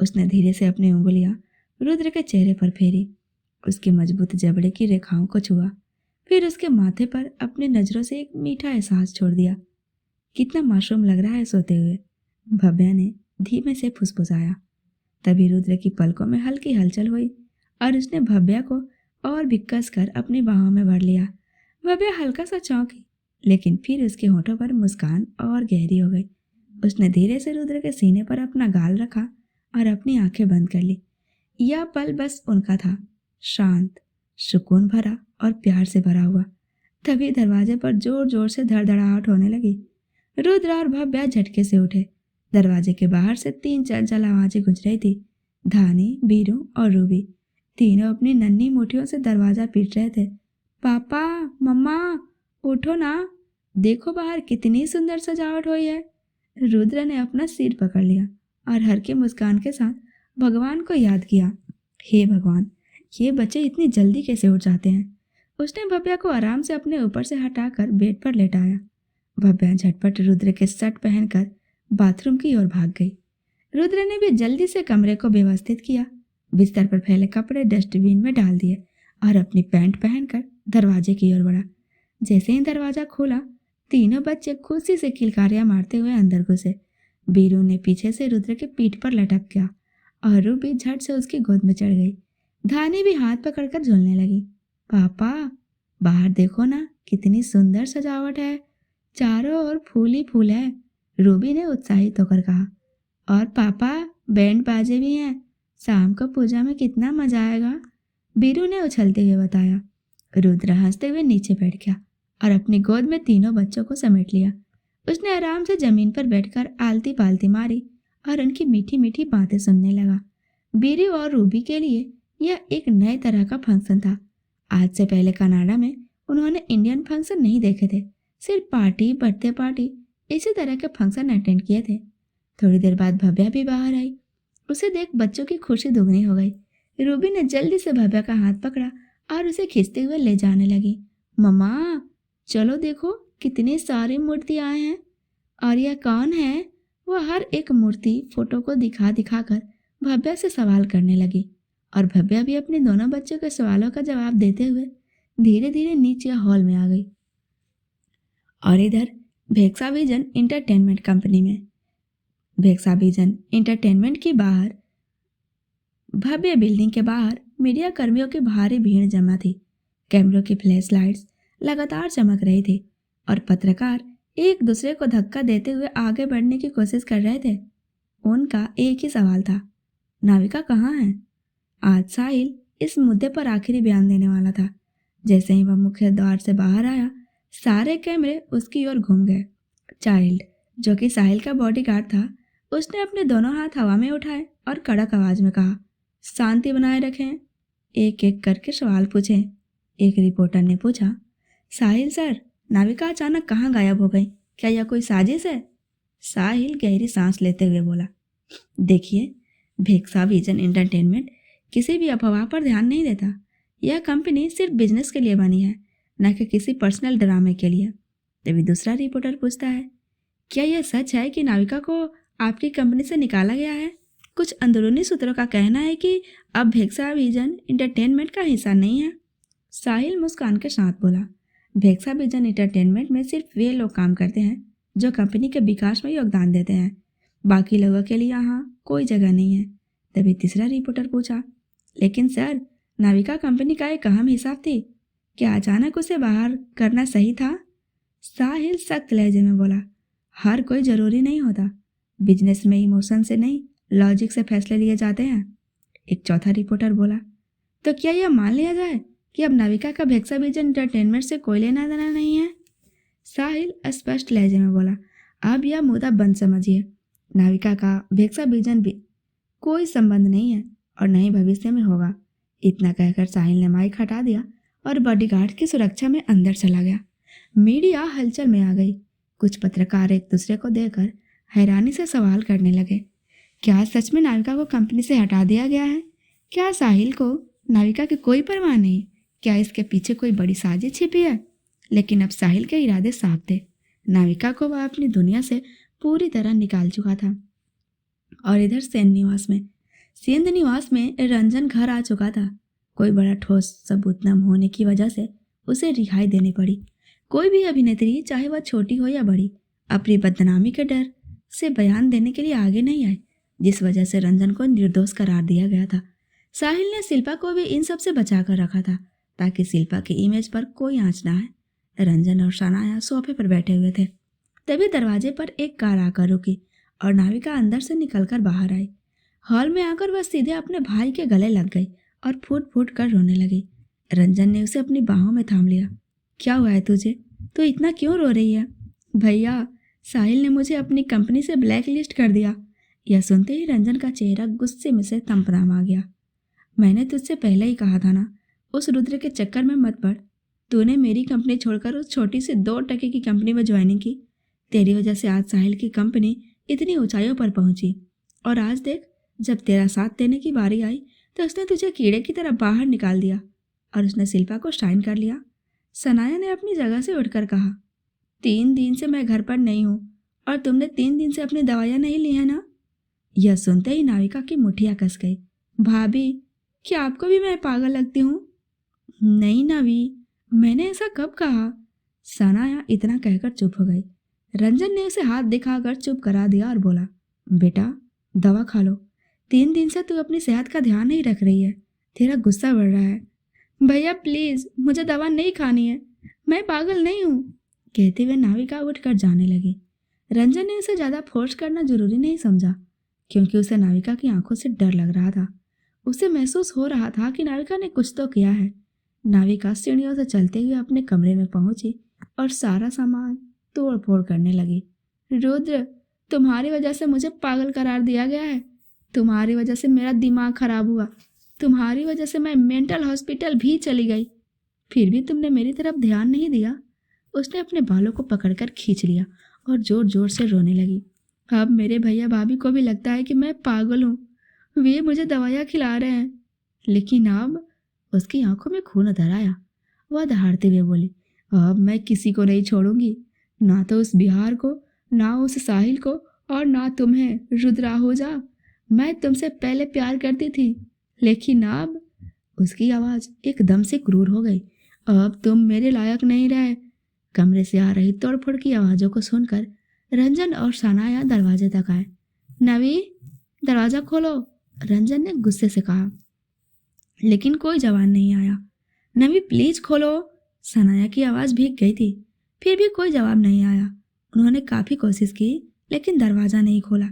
उसने धीरे से अपनी उंगलियां रुद्र के चेहरे पर फेरी, उसकी मजबूत जबड़े की रेखाओं को छुआ, फिर उसके माथे पर अपनी नजरों से एक मीठा एहसास छोड़ दिया। कितना मासूम लग रहा है सोते हुए, भव्या ने धीमे से फुसफुसाया। तभी रुद्र की पलकों में हल्की हलचल हुई और उसने भव्या को और भी कस कर अपनी बाहों में भर लिया। भव्या हल्का सा चौंकी, लेकिन फिर उसके होठों पर मुस्कान और गहरी हो गई। उसने धीरे से रुद्र के सीने पर अपना गाल रखा और अपनी आंखें बंद कर ली। यह पल बस उनका था, शांत, सुकून भरा और प्यार से भरा हुआ। तभी दरवाजे पर जोर जोर से धड़धड़ाहट होने लगी। रुद्र और भव्या झटके से उठे। दरवाजे के बाहर से 3 चंचल आवाजें गूंज रही थी। धानी, बीरू और रूबी तीनों अपनी नन्ही मुट्ठियों से दरवाजा पीट रहे थे। पापा, मम्मा, उठो ना, देखो बाहर कितनी सुंदर सजावट हुई है। रुद्र ने अपना सिर पकड़ लिया और हल्की मुस्कान के साथ भगवान को याद किया। हे भगवान, ये बच्चे इतनी जल्दी कैसे उठ जाते हैं। उसने भव्या को आराम से अपने ऊपर से हटाकर बेड पर लेटाया। भव्या झटपट रुद्र के शर्ट पहनकर बाथरूम की ओर भाग गई। रुद्र ने भी जल्दी से कमरे को व्यवस्थित किया, बिस्तर पर फैले कपड़े डस्टबिन में डाल दिए और अपनी पैंट पहनकर दरवाजे की ओर बढ़ा। जैसे ही दरवाजा खोला, तीनों बच्चे खुशी से किलकारियां मारते हुए अंदर घुसे। बीरू ने पीछे से रुद्र के पीठ पर लटक गया और रूबी झट से उसकी गोद में चढ़ गई। धानी भी हाथ पकड़कर झूलने लगी। पापा, बाहर देखो ना, कितनी सुंदर सजावट है, चारों ओर फूल ही फूल है। रूबी ने उत्साहित होकर कहा। और पापा, बैंड बाजे भी हैं, शाम को पूजा में कितना मजा आएगा, बीरू ने उछलते हुए बताया। रुद्र हंसते हुए नीचे बैठ गया और अपनी गोद में तीनों बच्चों को समेट लिया। उसने आराम से जमीन पर बैठकर आलती पालती मारी और उनकी मीठी मीठी बातें सुनने लगा। बीरू और रूबी के लिए यह एक नए तरह का फंक्शन था। आज से पहले कनाडा में उन्होंने इंडियन फंक्शन नहीं देखे थे, सिर्फ पार्टी, बर्थडे पार्टी, इसी तरह के फंक्शन अटेंड किए थे। थोड़ी देर बाद भव्या भी बाहर आई। उसे देख बच्चों की खुशी दुगनी हो गई। रूबी ने जल्दी से भव्या का हाथ पकड़ा और उसे खींचते हुए ले जाने लगी। मम्मा, चलो देखो कितनी सारी मूर्ति आए हैं। और यह कौन है? वह हर एक मूर्ति फोटो को दिखा दिखाकर भव्या से सवाल करने लगी और भव्या भी अपने दोनों बच्चों के सवालों का जवाब देते हुए धीरे धीरे नीचे हॉल में आ गई। और इधर भेक्सा विजन इंटरटेनमेंट कंपनी में, भेक्सा विजन इंटरटेनमेंट की बाहर भव्य बिल्डिंग के बाहर मीडिया कर्मियों की भारी भीड़ जमा थी। कैमरों की फ्लैश लाइट्स लगातार चमक रही थी और पत्रकार एक दूसरे को धक्का देते हुए आगे बढ़ने की कोशिश कर रहे थे। उनका एक ही सवाल था, नाविका कहाँ है? आज साहिल इस मुद्दे पर आखिरी बयान देने वाला था। जैसे ही वह मुख्य द्वार से बाहर आया, सारे कैमरे उसकी ओर घूम गए। चाइल्ड, जो कि साहिल का बॉडीगार्ड था, उसने अपने दोनों हाथ हवा में उठाए और कड़क आवाज में कहा, शांति बनाए रखें। एक एक करके सवाल पूछे। एक रिपोर्टर ने पूछा, साहिल सर, नाविका अचानक कहाँ गायब हो गई? क्या यह कोई साजिश है? साहिल गहरी सांस लेते हुए बोला, देखिए, भेक्सा विजन एंटरटेनमेंट किसी भी अफवाह पर ध्यान नहीं देता। यह कंपनी सिर्फ बिजनेस के लिए बनी है, न कि किसी पर्सनल ड्रामे के लिए। तभी दूसरा रिपोर्टर पूछता है, क्या यह सच है कि नाविका को आपकी कंपनी से निकाला गया है? कुछ अंदरूनी सूत्रों का कहना है कि अब भेक्सा विजन एंटरटेनमेंट का हिस्सा नहीं है। साहिल मुस्कान के साथ बोला, भेक्सा विजन एंटरटेनमेंट में सिर्फ वे लोग काम करते हैं जो कंपनी के विकास में योगदान देते हैं। बाकी लोगों के लिए यहाँ कोई जगह नहीं है। तभी तीसरा रिपोर्टर पूछा, लेकिन सर, नाविका कंपनी का एक अहम हिस्सा थी, क्या अचानक उसे बाहर करना सही था? साहिल सख्त लहजे में बोला, हर कोई जरूरी नहीं होता। बिजनेस में इमोशन से नहीं, लॉजिक से फैसले लिए जाते हैं। एक चौथा रिपोर्टर बोला, तो क्या यह मान लिया जाए कि अब नाविका का भेक्सा विजन एंटरटेनमेंट से कोई लेना देना नहीं है? साहिल स्पष्ट लहजे में बोला, अब यह मुद्दा बंद समझिए। नाविका का भेक्सा विजन भी कोई संबंध नहीं है और न ही भविष्य में होगा। इतना कहकर साहिल ने माइक हटा दिया और बॉडीगार्ड की सुरक्षा में अंदर चला गया। मीडिया हलचल में आ गई। कुछ पत्रकार एक दूसरे को देखकर हैरानी से सवाल करने लगे, क्या सच में नाविका को कंपनी से हटा दिया गया है? क्या साहिल को नाविका की कोई परवाह नहीं। क्या इसके पीछे कोई बड़ी साजिश छिपी है? लेकिन अब साहिल के इरादे साफ थे। नाविका को वह अपनी दुनिया से पूरी तरह निकाल चुका था। और इधर सेंध निवास में रंजन घर आ चुका था। कोई बड़ा ठोस सबूत न होने की वजह से उसे रिहाई देनी पड़ी। कोई भी अभिनेत्री, चाहे वह छोटी हो या बड़ी, अपनी बदनामी के डर से बयान देने के लिए आगे नहीं आई, जिस वजह से रंजन को निर्दोष करार दिया गया था। साहिल ने शिल्पा को भी इन सब से बचा कर रखा था ताकि शिल्पा की इमेज पर कोई आंच ना आए। रंजन और सनाया सोफे पर बैठे हुए थे। तभी दरवाजे पर एक कार आकर रुकी और नाविका अंदर से निकलकर बाहर आई। हॉल में आकर वह सीधे अपने भाई के गले लग गई और फूट फूट कर रोने लगी। रंजन ने उसे अपनी बाहों में थाम लिया। क्या हुआ है तुझे? तू इतना क्यों रो रही है? भैया, साहिल ने मुझे अपनी कंपनी से ब्लैक लिस्ट कर दिया। यह सुनते ही रंजन का चेहरा गुस्से में से तमतमाम आ गया। मैंने तुझसे पहले ही कहा था ना, उस रुद्र के चक्कर में मत पड़। तूने मेरी कंपनी छोड़कर उस छोटी सी 2 टके की कंपनी में ज्वाइनिंग की। तेरी वजह से आज साहिल की कंपनी इतनी ऊंचाइयों पर पहुंची। और आज देख, जब तेरा साथ देने की बारी आई तो उसने तुझे कीड़े की तरह बाहर निकाल दिया और उसने शिल्पा को शाइन कर लिया। सनाया ने अपनी जगह से उठकर कहा, 3 दिन से मैं घर पर नहीं हूँ और तुमने 3 दिन से अपनी दवाइयाँ नहीं ली है ना? यह सुनते ही नाविका की मुठियाँ कस गई। भाभी, क्या आपको भी मैं पागल लगती हूँ? नहीं नावी, मैंने ऐसा कब कहा? सनाया इतना कहकर चुप हो गई। रंजन ने उसे हाथ दिखाकर चुप करा दिया और बोला, बेटा दवा खा लो। 3 दिन से तू अपनी सेहत का ध्यान नहीं रख रही है। तेरा गुस्सा बढ़ रहा है। भैया प्लीज, मुझे दवा नहीं खानी है, मैं पागल नहीं हूँ, कहते हुए नाविका उठकर जाने लगी। रंजन ने उसे ज़्यादा फोर्स करना जरूरी नहीं समझा, क्योंकि उसे नाविका की आंखों से डर लग रहा था। उसे महसूस हो रहा था कि नाविका ने कुछ तो किया है। नाविका सीढ़ियों से चलते हुए अपने कमरे में पहुंची और सारा सामान तोड़ फोड़ करने लगी। रुद्र, तुम्हारी वजह से मुझे पागल करार दिया गया है। तुम्हारी वजह से मेरा दिमाग खराब हुआ। तुम्हारी वजह से मैं मेंटल हॉस्पिटल भी चली गई। फिर भी तुमने मेरी तरफ ध्यान नहीं दिया। उसने अपने बालों को पकड़कर खींच लिया और जोर जोर से रोने लगी। अब मेरे भैया भाभी को भी लगता है कि मैं पागल हूँ। वे मुझे दवाइयाँ खिला रहे हैं, लेकिन अब उसकी आंखों में खून उतर आया। वह दहाड़ते हुए बोली, अब मैं किसी को नहीं छोड़ूंगी, ना तो उस बिहार को, ना उस साहिल को, और ना तुम्हें। रुद्र आहूजा, मैं तुमसे पहले प्यार करती थी, लेकिन अब। उसकी आवाज़ एकदम से क्रूर हो गई। अब तुम मेरे लायक नहीं रहे। कमरे से आ रही तोड़फोड़ की आवाज़ों को सुनकर रंजन और सनाया दरवाजे तक आए। नवी, दरवाज़ा खोलो, रंजन ने गुस्से से कहा, लेकिन कोई जवाब नहीं आया। नवी प्लीज खोलो। सनाया की आवाज़ भीग गई थी, फिर भी कोई जवाब नहीं आया। उन्होंने काफ़ी कोशिश की, लेकिन दरवाज़ा नहीं खोला।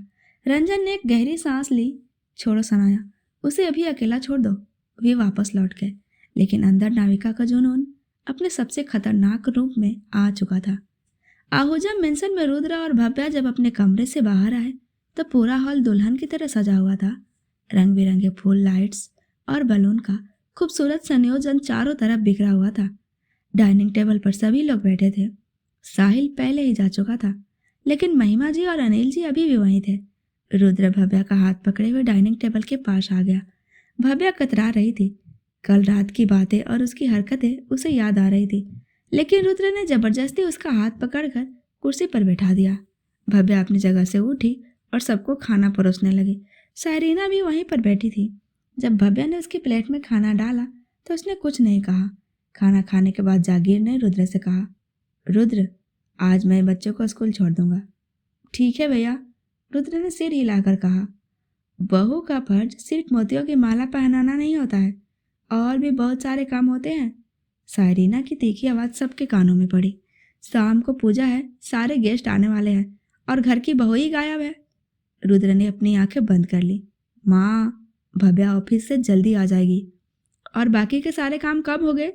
रंजन ने एक गहरी सांस ली। छोड़ो सनाया, उसे अभी अकेला छोड़ दो। वे वापस लौट गए, लेकिन अंदर नाविका का जुनून अपने सबसे खतरनाक रूप में आ चुका था। आहूजा मेंशन में रुद्र और भव्या जब अपने कमरे से बाहर आए तो पूरा हॉल दुल्हन की तरह सजा हुआ था। रंग बिरंगे फूल, लाइट्स और बलून का खूबसूरत संयोजन चारों तरफ बिखरा हुआ था। डाइनिंग टेबल पर सभी लोग बैठे थे। साहिल पहले ही जा चुका था, लेकिन महिमा जी और अनिल जी अभी भी वहीं थे। रुद्र भव्या का हाथ पकड़े हुए डाइनिंग टेबल के पास आ गया। भव्या कतरा रही थी। कल रात की बातें और उसकी हरकतें उसे याद आ रही थी, लेकिन रुद्र ने जबरदस्ती उसका हाथ पकड़कर कुर्सी पर बैठा दिया। भव्या अपनी जगह से उठी और सबको खाना परोसने लगी। सायरीना भी वहीं पर बैठी थी। जब भव्या ने उसकी प्लेट में खाना डाला तो उसने कुछ नहीं कहा। खाना खाने के बाद जागीर ने रुद्र से कहा, रुद्र, आज मैं बच्चों को स्कूल छोड़ दूंगा। ठीक है भैया, रुद्र ने सिर हिलाकर कहा। बहू का फर्ज सिर्फ मोतियों की माला पहनाना नहीं होता है, और भी बहुत सारे काम होते हैं। सायरीना की तीखी आवाज़ सबके कानों में पड़ी। शाम को पूजा है, सारे गेस्ट आने वाले हैं और घर की बहू ही गायब है। रुद्र ने अपनी आंखें बंद कर ली। माँ, भव्या ऑफिस से जल्दी आ जाएगी। और बाकी के सारे काम कब हो गए?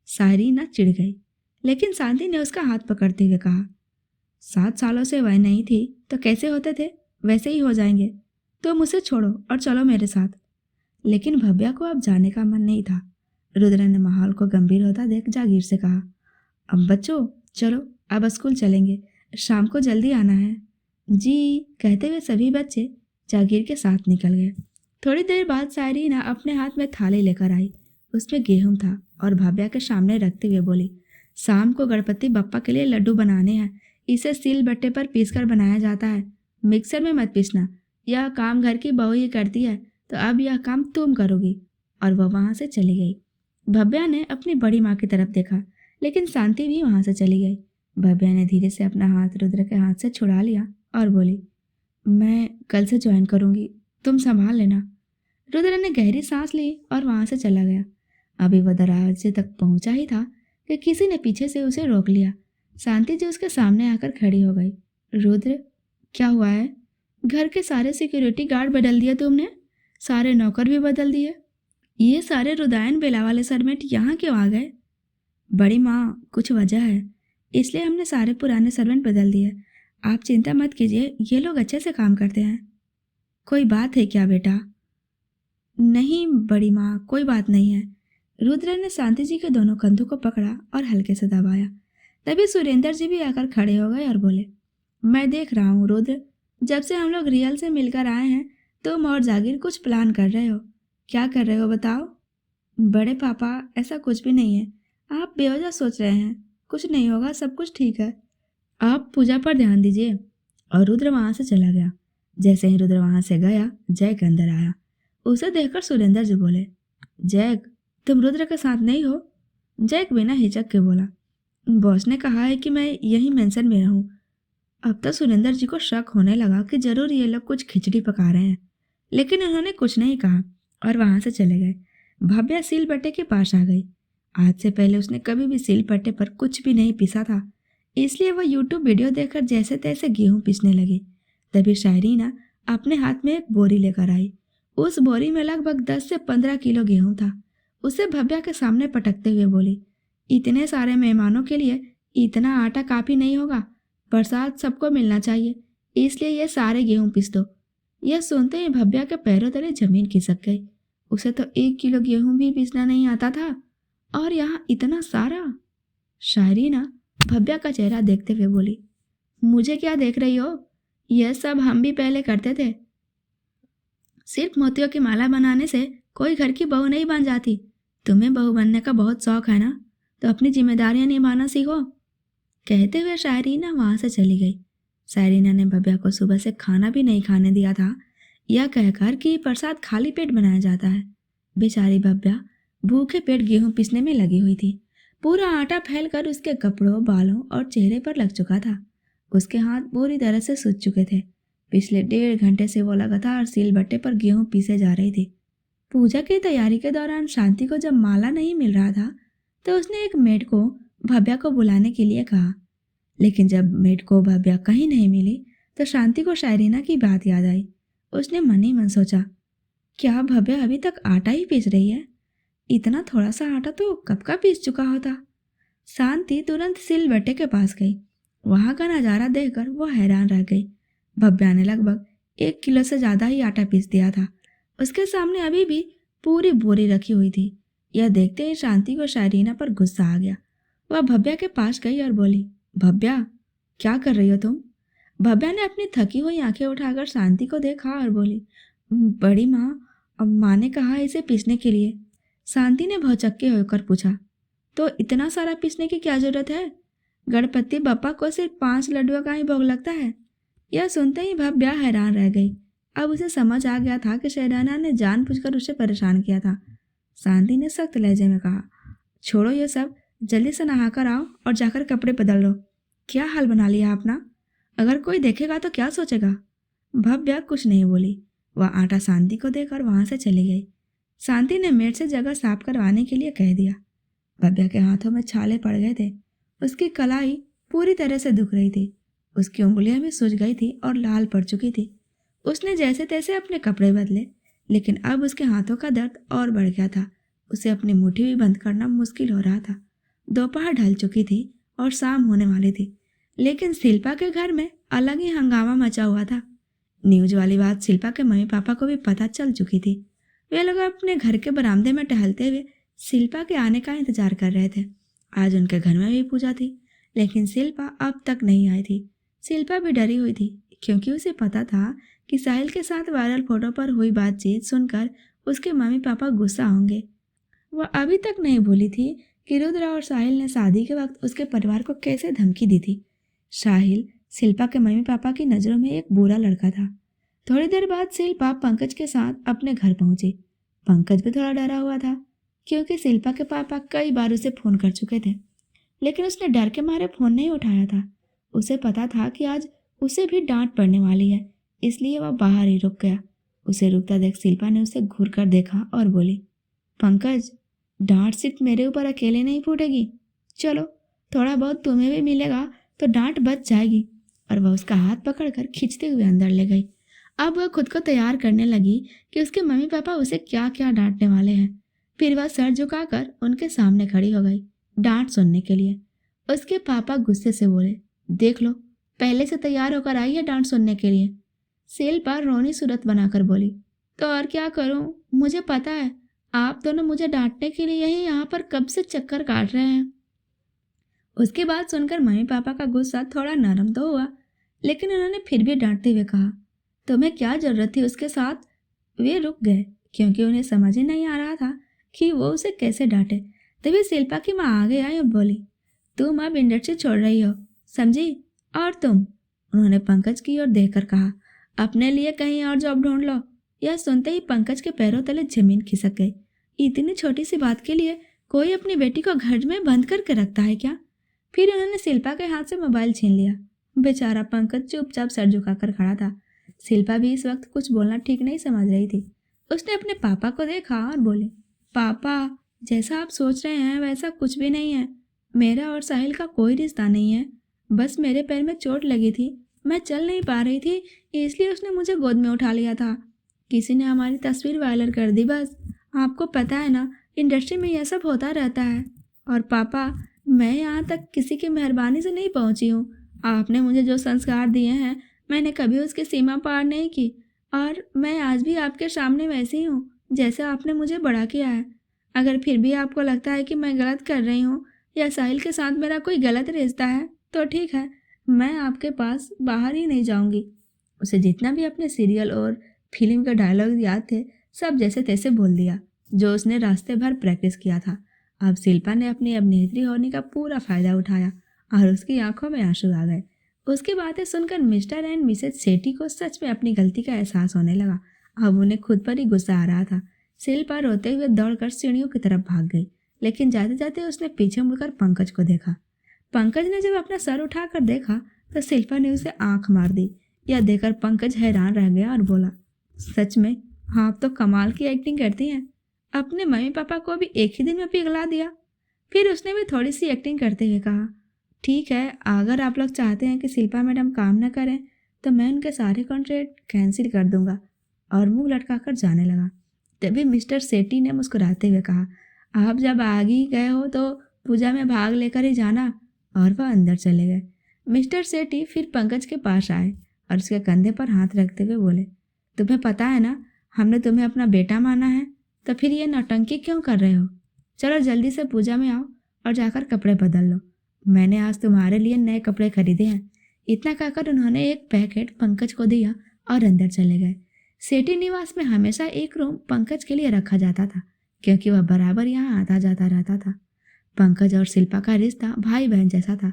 सायरीना चिढ़ गई, लेकिन शांति ने उसका हाथ पकड़ते हुए कहा, 7 सालों से वह नहीं थी तो कैसे होते थे वैसे ही हो जाएंगे। तुम उसे छोड़ो और चलो मेरे साथ। लेकिन भव्या को अब जाने का मन नहीं था। रुद्र ने माहौल को गंभीर होता देख जागीर से कहा, अब बच्चों चलो, अब स्कूल चलेंगे, शाम को जल्दी आना है। जी, कहते हुए सभी बच्चे जागीर के साथ निकल गए। थोड़ी देर बाद सायरीना अपने हाथ में थाली लेकर आई। उसमें गेहूं था और भव्या के सामने रखते हुए बोली, शाम को गणपति बप्पा के लिए लड्डू बनाने हैं। इसे सिल बट्टे पर पीसकर बनाया जाता है, मिक्सर में मत पीसना। यह काम घर की बहू ही करती है, तो अब यह काम तुम करोगी। और वह वहां से चली गई। भव्या ने अपनी बड़ी माँ की तरफ देखा, लेकिन शांति भी वहां से चली गई। भव्या ने धीरे से अपना हाथ रुद्र के हाथ से छुड़ा लिया और बोली, मैं कल से ज्वाइन करूंगी, तुम संभाल लेना। रुद्र ने गहरी सांस ली और वहां से चला गया। अभी वह दरवाजे तक पहुंचा ही था कि किसी ने पीछे से उसे रोक लिया। शांति जी उसके सामने आकर खड़ी हो गई। रुद्र, क्या हुआ है? घर के सारे सिक्योरिटी गार्ड बदल दिए तुमने, सारे नौकर भी बदल दिए। ये सारे रुदायन बेला वाले सरमेट यहाँ क्यों आ गए? बड़ी माँ, कुछ वजह है, इसलिए हमने सारे पुराने सर्वेंट बदल दिए। आप चिंता मत कीजिए, ये लोग अच्छे से काम करते हैं। कोई बात है क्या बेटा? नहीं बड़ी माँ, कोई बात नहीं है। रुद्र ने शांति जी के दोनों कंधों को पकड़ा और हल्के से दबाया। तभी सुरेंद्र जी भी आकर खड़े हो गए और बोले, मैं देख रहा हूँ रुद्र, जब से हम लोग रियल से मिलकर आए हैं तुम और जागीर कुछ प्लान कर रहे हो। क्या कर रहे हो बताओ? बड़े पापा, ऐसा कुछ भी नहीं है, आप बेवजह सोच रहे हैं। कुछ नहीं होगा, सब कुछ ठीक है। आप पूजा पर ध्यान दीजिए। और रुद्र वहां से चला गया। जैसे ही रुद्र वहां से गया, जैक अंदर आया। उसे देखकर सुरेंद्र जी बोले, जैक, तुम रुद्र के साथ नहीं हो? जैक बिना हिचक के बोला, बॉस ने कहा है कि मैं यही मेंशन में रहूं। अब तो सुरेंद्र जी को शक होने लगा कि जरूर ये लोग कुछ खिचड़ी पका रहे हैं, लेकिन उन्होंने कुछ नहीं कहा और वहां से चले गए। भव्या सील बट्टे के पास आ गई। आज से पहले उसने कभी भी सील बट्टे पर कुछ भी नहीं पीसा था, इसलिए वह यूट्यूब वीडियो देखकर जैसे तैसे गेहूं पीसने लगी। तभी शायरीना अपने हाथ में एक बोरी लेकर आई। उस बोरी में लगभग 10 से 15 किलो गेहूं था। उसे भव्या के सामने पटकते हुए बोली, इतने सारे मेहमानों के लिए इतना आटा काफी नहीं होगा, प्रसाद सबको मिलना चाहिए, इसलिए ये सारे गेहूं पीस दो। यह सुनते ही भव्या के पैरों तले जमीन खिसक गई। उसे तो 1 किलो गेहूं भी पीसना नहीं आता था, और यहाँ इतना सारा। शायरीना भव्या का चेहरा देखते हुए बोली, मुझे क्या देख रही हो? यह सब हम भी पहले करते थे। सिर्फ मोतियों की माला बनाने से कोई घर की बहू नहीं बन जाती। तुम्हें बहू बनने का बहुत शौक है ना, तो अपनी जिम्मेदारियां निभाना सीखो। कहते हुए शायरीना वहां से चली गई। शायरीना ने भव्या को सुबह से खाना भी नहीं खाने दिया था, यह कहकर कि प्रसाद खाली पेट बनाया जाता है। बेचारी भव्या भूखे पेट गेहूं पीसने में लगी हुई थी। पूरा आटा फैलकर उसके कपड़ों, बालों और चेहरे पर लग चुका था। उसके हाथ पूरी तरह से सूज चुके थे। पिछले 1.5 घंटे से वो लगातार सील बट्टे पर गेहूं पीसे जा रही थी। पूजा की तैयारी के दौरान शांति को जब माला नहीं मिल रहा था, तो उसने एक मेड को भव्या को बुलाने के लिए कहा। लेकिन जब मेड को भव्या कहीं नहीं मिली, तो शांति को शायरीना की बात याद आई। उसने मन ही मन सोचा, क्या भव्या अभी तक आटा ही पीस रही है? इतना थोड़ा सा आटा तो कब का पीस चुका होता। शांति तुरंत सिल बट्टे के पास गई। वहां का नजारा देखकर वो हैरान रह गई। भव्या ने लगभग 1 किलो से ज्यादा ही आटा पीस दिया था। उसके सामने अभी भी पूरी बोरी रखी हुई थी। यह देखते ही शांति को शायरीना पर गुस्सा आ गया। वह भव्या के पास गई और बोली, भव्या, क्या कर रही हो तुम? भव्या ने अपनी थकी हुई आंखें उठाकर शांति को देखा और बोली, बड़ी माँ, अब माँ ने कहा इसे पीसने के लिए। शांति ने भौचक्के होकर पूछा, तो इतना सारा पीसने की क्या जरूरत है? गणपति बप्पा को सिर्फ 5 लड्डुओं का ही भोग लगता है। यह सुनते ही भव्या हैरान रह गई। अब उसे समझ आ गया था कि शायरीना ने जानबूझकर उसे परेशान किया था। शांति ने सख्त लहजे में कहा, छोड़ो ये सब, जल्दी से नहाकर आओ और जाकर कपड़े बदल लो। क्या हाल बना लिया अपना? अगर कोई देखेगा तो क्या सोचेगा? भव्या कुछ नहीं बोली। वह आटा शांति को देकर वहां से चली गई। शांति ने मेड से जगह साफ करवाने के लिए कह दिया। भव्या के हाथों में छाले पड़ गए थे। उसकी कलाई पूरी तरह से दुख रही थी। उसकी उंगलियां भी सूज गई थी और लाल पड़ चुकी थी। उसने जैसे तैसे अपने कपड़े बदले, लेकिन अब उसके हाथों का दर्द और बढ़ गया था। उसे अपनी मुट्ठी भी बंद करना मुश्किल हो रहा था। दोपहर ढल चुकी थी और शाम होने वाली थी, लेकिन शिल्पा के घर में अलग ही हंगामा मचा हुआ था। न्यूज वाली बात शिल्पा के मम्मी पापा को भी पता चल चुकी थी। वे लोग अपने घर के बरामदे में टहलते हुए शिल्पा के आने का इंतजार कर रहे थे। आज उनके घर में भी पूजा थी, लेकिन शिल्पा अब तक नहीं आई थी। शिल्पा भी डरी हुई थी, क्योंकि उसे पता था कि साहिल के साथ वायरल फोटो पर हुई बातचीत सुनकर उसके मम्मी पापा गुस्सा होंगे। वह अभी तक नहीं भूली थी कि रुद्र और साहिल ने शादी के वक्त उसके परिवार को कैसे धमकी दी थी। साहिल शिल्पा के मम्मी पापा की नज़रों में एक बुरा लड़का था। थोड़ी देर बाद शिल्पा पंकज के साथ अपने घर पहुंची। पंकज भी थोड़ा डरा हुआ था क्योंकि शिल्पा के पापा कई बार उसे फ़ोन कर चुके थे, लेकिन उसने डर के मारे फ़ोन नहीं उठाया था। उसे पता था कि आज उसे भी डांट पड़ने वाली है, इसलिए वह बाहर ही रुक गया। उसे रुकता देख शिल्पा ने उसे घूर कर देखा और बोली, पंकज, डांट सिर्फ मेरे ऊपर अकेले नहीं फूटेगी, चलो थोड़ा बहुत तुम्हें भी मिलेगा तो डांट बच जाएगी। और वह उसका हाथ पकड़कर खींचते हुए अंदर ले गई। अब वह खुद को तैयार करने लगी कि उसके मम्मी पापा उसे क्या क्या डांटने वाले हैं। फिर वह सर झुकाकर उनके सामने खड़ी हो गई डांट सुनने के लिए। उसके पापा गुस्से से बोले, देख लो, पहले से तैयार होकर आई है डांट सुनने के लिए। शिल्पा रोनी सूरत बनाकर बोली, तो और क्या करूं, मुझे पता है आप दोनों मुझे डांटने के लिए यही यहाँ पर कब से चक्कर काट रहे हैं। उसकी बात सुनकर मम्मी पापा का गुस्सा थोड़ा नरम तो हुआ, लेकिन उन्होंने फिर भी डांटते हुए कहा, तुम्हें क्या जरूरत थी उसके साथ। वे रुक गए क्योंकि उन्हें समझ ही नहीं आ रहा था कि वो उसे कैसे डांटे। तभी शिल्पा की माँ आगे आई और बोली, तुम अब इंडस्ट्री छोड़ रही हो, समझी, और तुम, उन्होंने पंकज की ओर देखकर कहा, अपने लिए कहीं और जॉब ढूंढ लो। यह सुनते ही पंकज के पैरों तले जमीन खिसक गई। इतनी छोटी सी बात के लिए कोई अपनी बेटी को घर में बंद करके रखता है क्या। फिर उन्होंने शिल्पा के हाथ से मोबाइल छीन लिया। बेचारा पंकज चुपचाप सर झुकाकर खड़ा था। शिल्पा भी इस वक्त कुछ बोलना ठीक नहीं समझ रही थी। उसने अपने पापा को देखा और बोली, पापा, जैसा आप सोच रहे हैं वैसा कुछ भी नहीं है। मेरा और साहिल का कोई रिश्ता नहीं है। बस मेरे पैर में चोट लगी थी, मैं चल नहीं पा रही थी, इसलिए उसने मुझे गोद में उठा लिया था। किसी ने हमारी तस्वीर वायरल कर दी बस। आपको पता है ना, इंडस्ट्री में यह सब होता रहता है। और पापा, मैं यहाँ तक किसी की मेहरबानी से नहीं पहुँची हूँ। आपने मुझे जो संस्कार दिए हैं मैंने कभी उसकी सीमा पार नहीं की, और मैं आज भी आपके सामने वैसी हूँ जैसे आपने मुझे बड़ा किया है। अगर फिर भी आपको लगता है कि मैं गलत कर रही हूँ या साहिल के साथ मेरा कोई गलत रिश्ता है तो ठीक है, मैं आपके पास बाहर ही नहीं जाऊँगी। उसे जितना भी अपने सीरियल और फिल्म के डायलॉग याद थे सब जैसे तैसे बोल दिया, जो उसने रास्ते भर प्रैक्टिस किया था। अब शिल्पा ने अपनी अभिनेत्री होने का पूरा फ़ायदा उठाया और उसकी आंखों में आंसू आ गए। उसकी बातें सुनकर मिस्टर एंड मिसेज सेठी को सच में अपनी गलती का एहसास होने लगा। अब उन्हें खुद पर ही गुस्सा आ रहा था। शिल्पा रोते हुए दौड़कर सीढ़ियों की तरफ भाग गई, लेकिन जाते जाते उसने पीछे मुड़कर पंकज को देखा। पंकज ने जब अपना सर उठाकर देखा तो शिल्पा ने उसे आंख मार दी। यह देखकर पंकज हैरान रह गया और बोला, सच में आप तो कमाल की एक्टिंग करती हैं। अपने मम्मी पापा को भी एक ही दिन में पिघला दिया। फिर उसने भी थोड़ी सी एक्टिंग करते हुए कहा, ठीक है, अगर आप लोग चाहते हैं कि शिल्पा मैडम काम न करें तो मैं उनके सारे कॉन्ट्रैक्ट कैंसिल कर दूंगा, और मुंह लटकाकर जाने लगा। तभी मिस्टर सेठी ने मुस्कुराते हुए कहा, आप जब आ ही गए हो तो पूजा में भाग लेकर ही जाना, और वह अंदर चले गए। मिस्टर सेठी फिर पंकज के पास आए और उसके कंधे पर हाथ रखते हुए बोले, तुम्हें पता है ना, हमने तुम्हें अपना बेटा माना है, तो फिर ये नौटंकी क्यों कर रहे हो। चलो जल्दी से पूजा में आओ और जाकर कपड़े बदल लो। मैंने आज तुम्हारे लिए नए कपड़े खरीदे हैं। इतना कहकर उन्होंने एक पैकेट पंकज को दिया और अंदर चले गए। सेठी निवास में हमेशा एक रूम पंकज के लिए रखा जाता था, क्योंकि वह बराबर यहाँ आता जाता रहता था। पंकज और शिल्पा का रिश्ता भाई बहन जैसा था।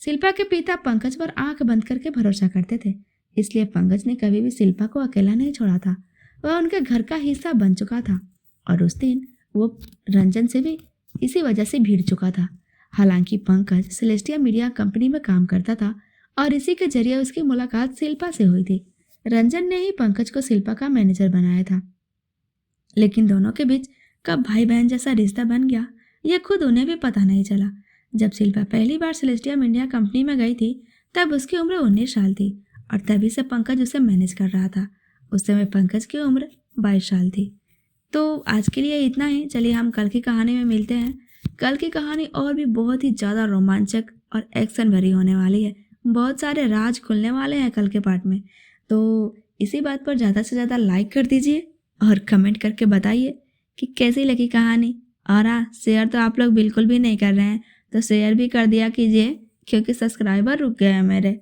शिल्पा के पिता पंकज पर आंख बंद करके भरोसा करते थे, इसलिए पंकज ने कभी भी शिल्पा को अकेला नहीं छोड़ा था। वह उनके घर का हिस्सा बन चुका था, और उस दिन वो रंजन से भी इसी वजह से भिड़ चुका था। हालांकि पंकज सेलेस्टिया मीडिया कंपनी में काम करता था और इसी के जरिए उसकी मुलाकात शिल्पा से हुई थी। रंजन ने ही पंकज को शिल्पा का मैनेजर बनाया था, लेकिन दोनों के बीच कब भाई बहन जैसा रिश्ता बन गया यह खुद उन्हें भी पता नहीं चला। जब शिल्पा पहली बार सेलेस्टिया मीडिया कंपनी में गई थी तब उसकी उम्र 19 साल थी, और तभी से पंकज उसे मैनेज कर रहा था। उस समय पंकज की उम्र 22 साल थी। तो आज के लिए इतना ही। चलिए हम कल की कहानी में मिलते हैं। कल की कहानी और भी बहुत ही ज़्यादा रोमांचक और एक्शन भरी होने वाली है। बहुत सारे राज खुलने वाले हैं कल के पार्ट में। तो इसी बात पर ज़्यादा से ज़्यादा लाइक कर दीजिए और कमेंट करके बताइए कि कैसी लगी कहानी। और हाँ, शेयर तो आप लोग बिल्कुल भी नहीं कर रहे हैं, तो शेयर भी कर दिया कीजिए, क्योंकि सब्सक्राइबर रुक गए हैं मेरे।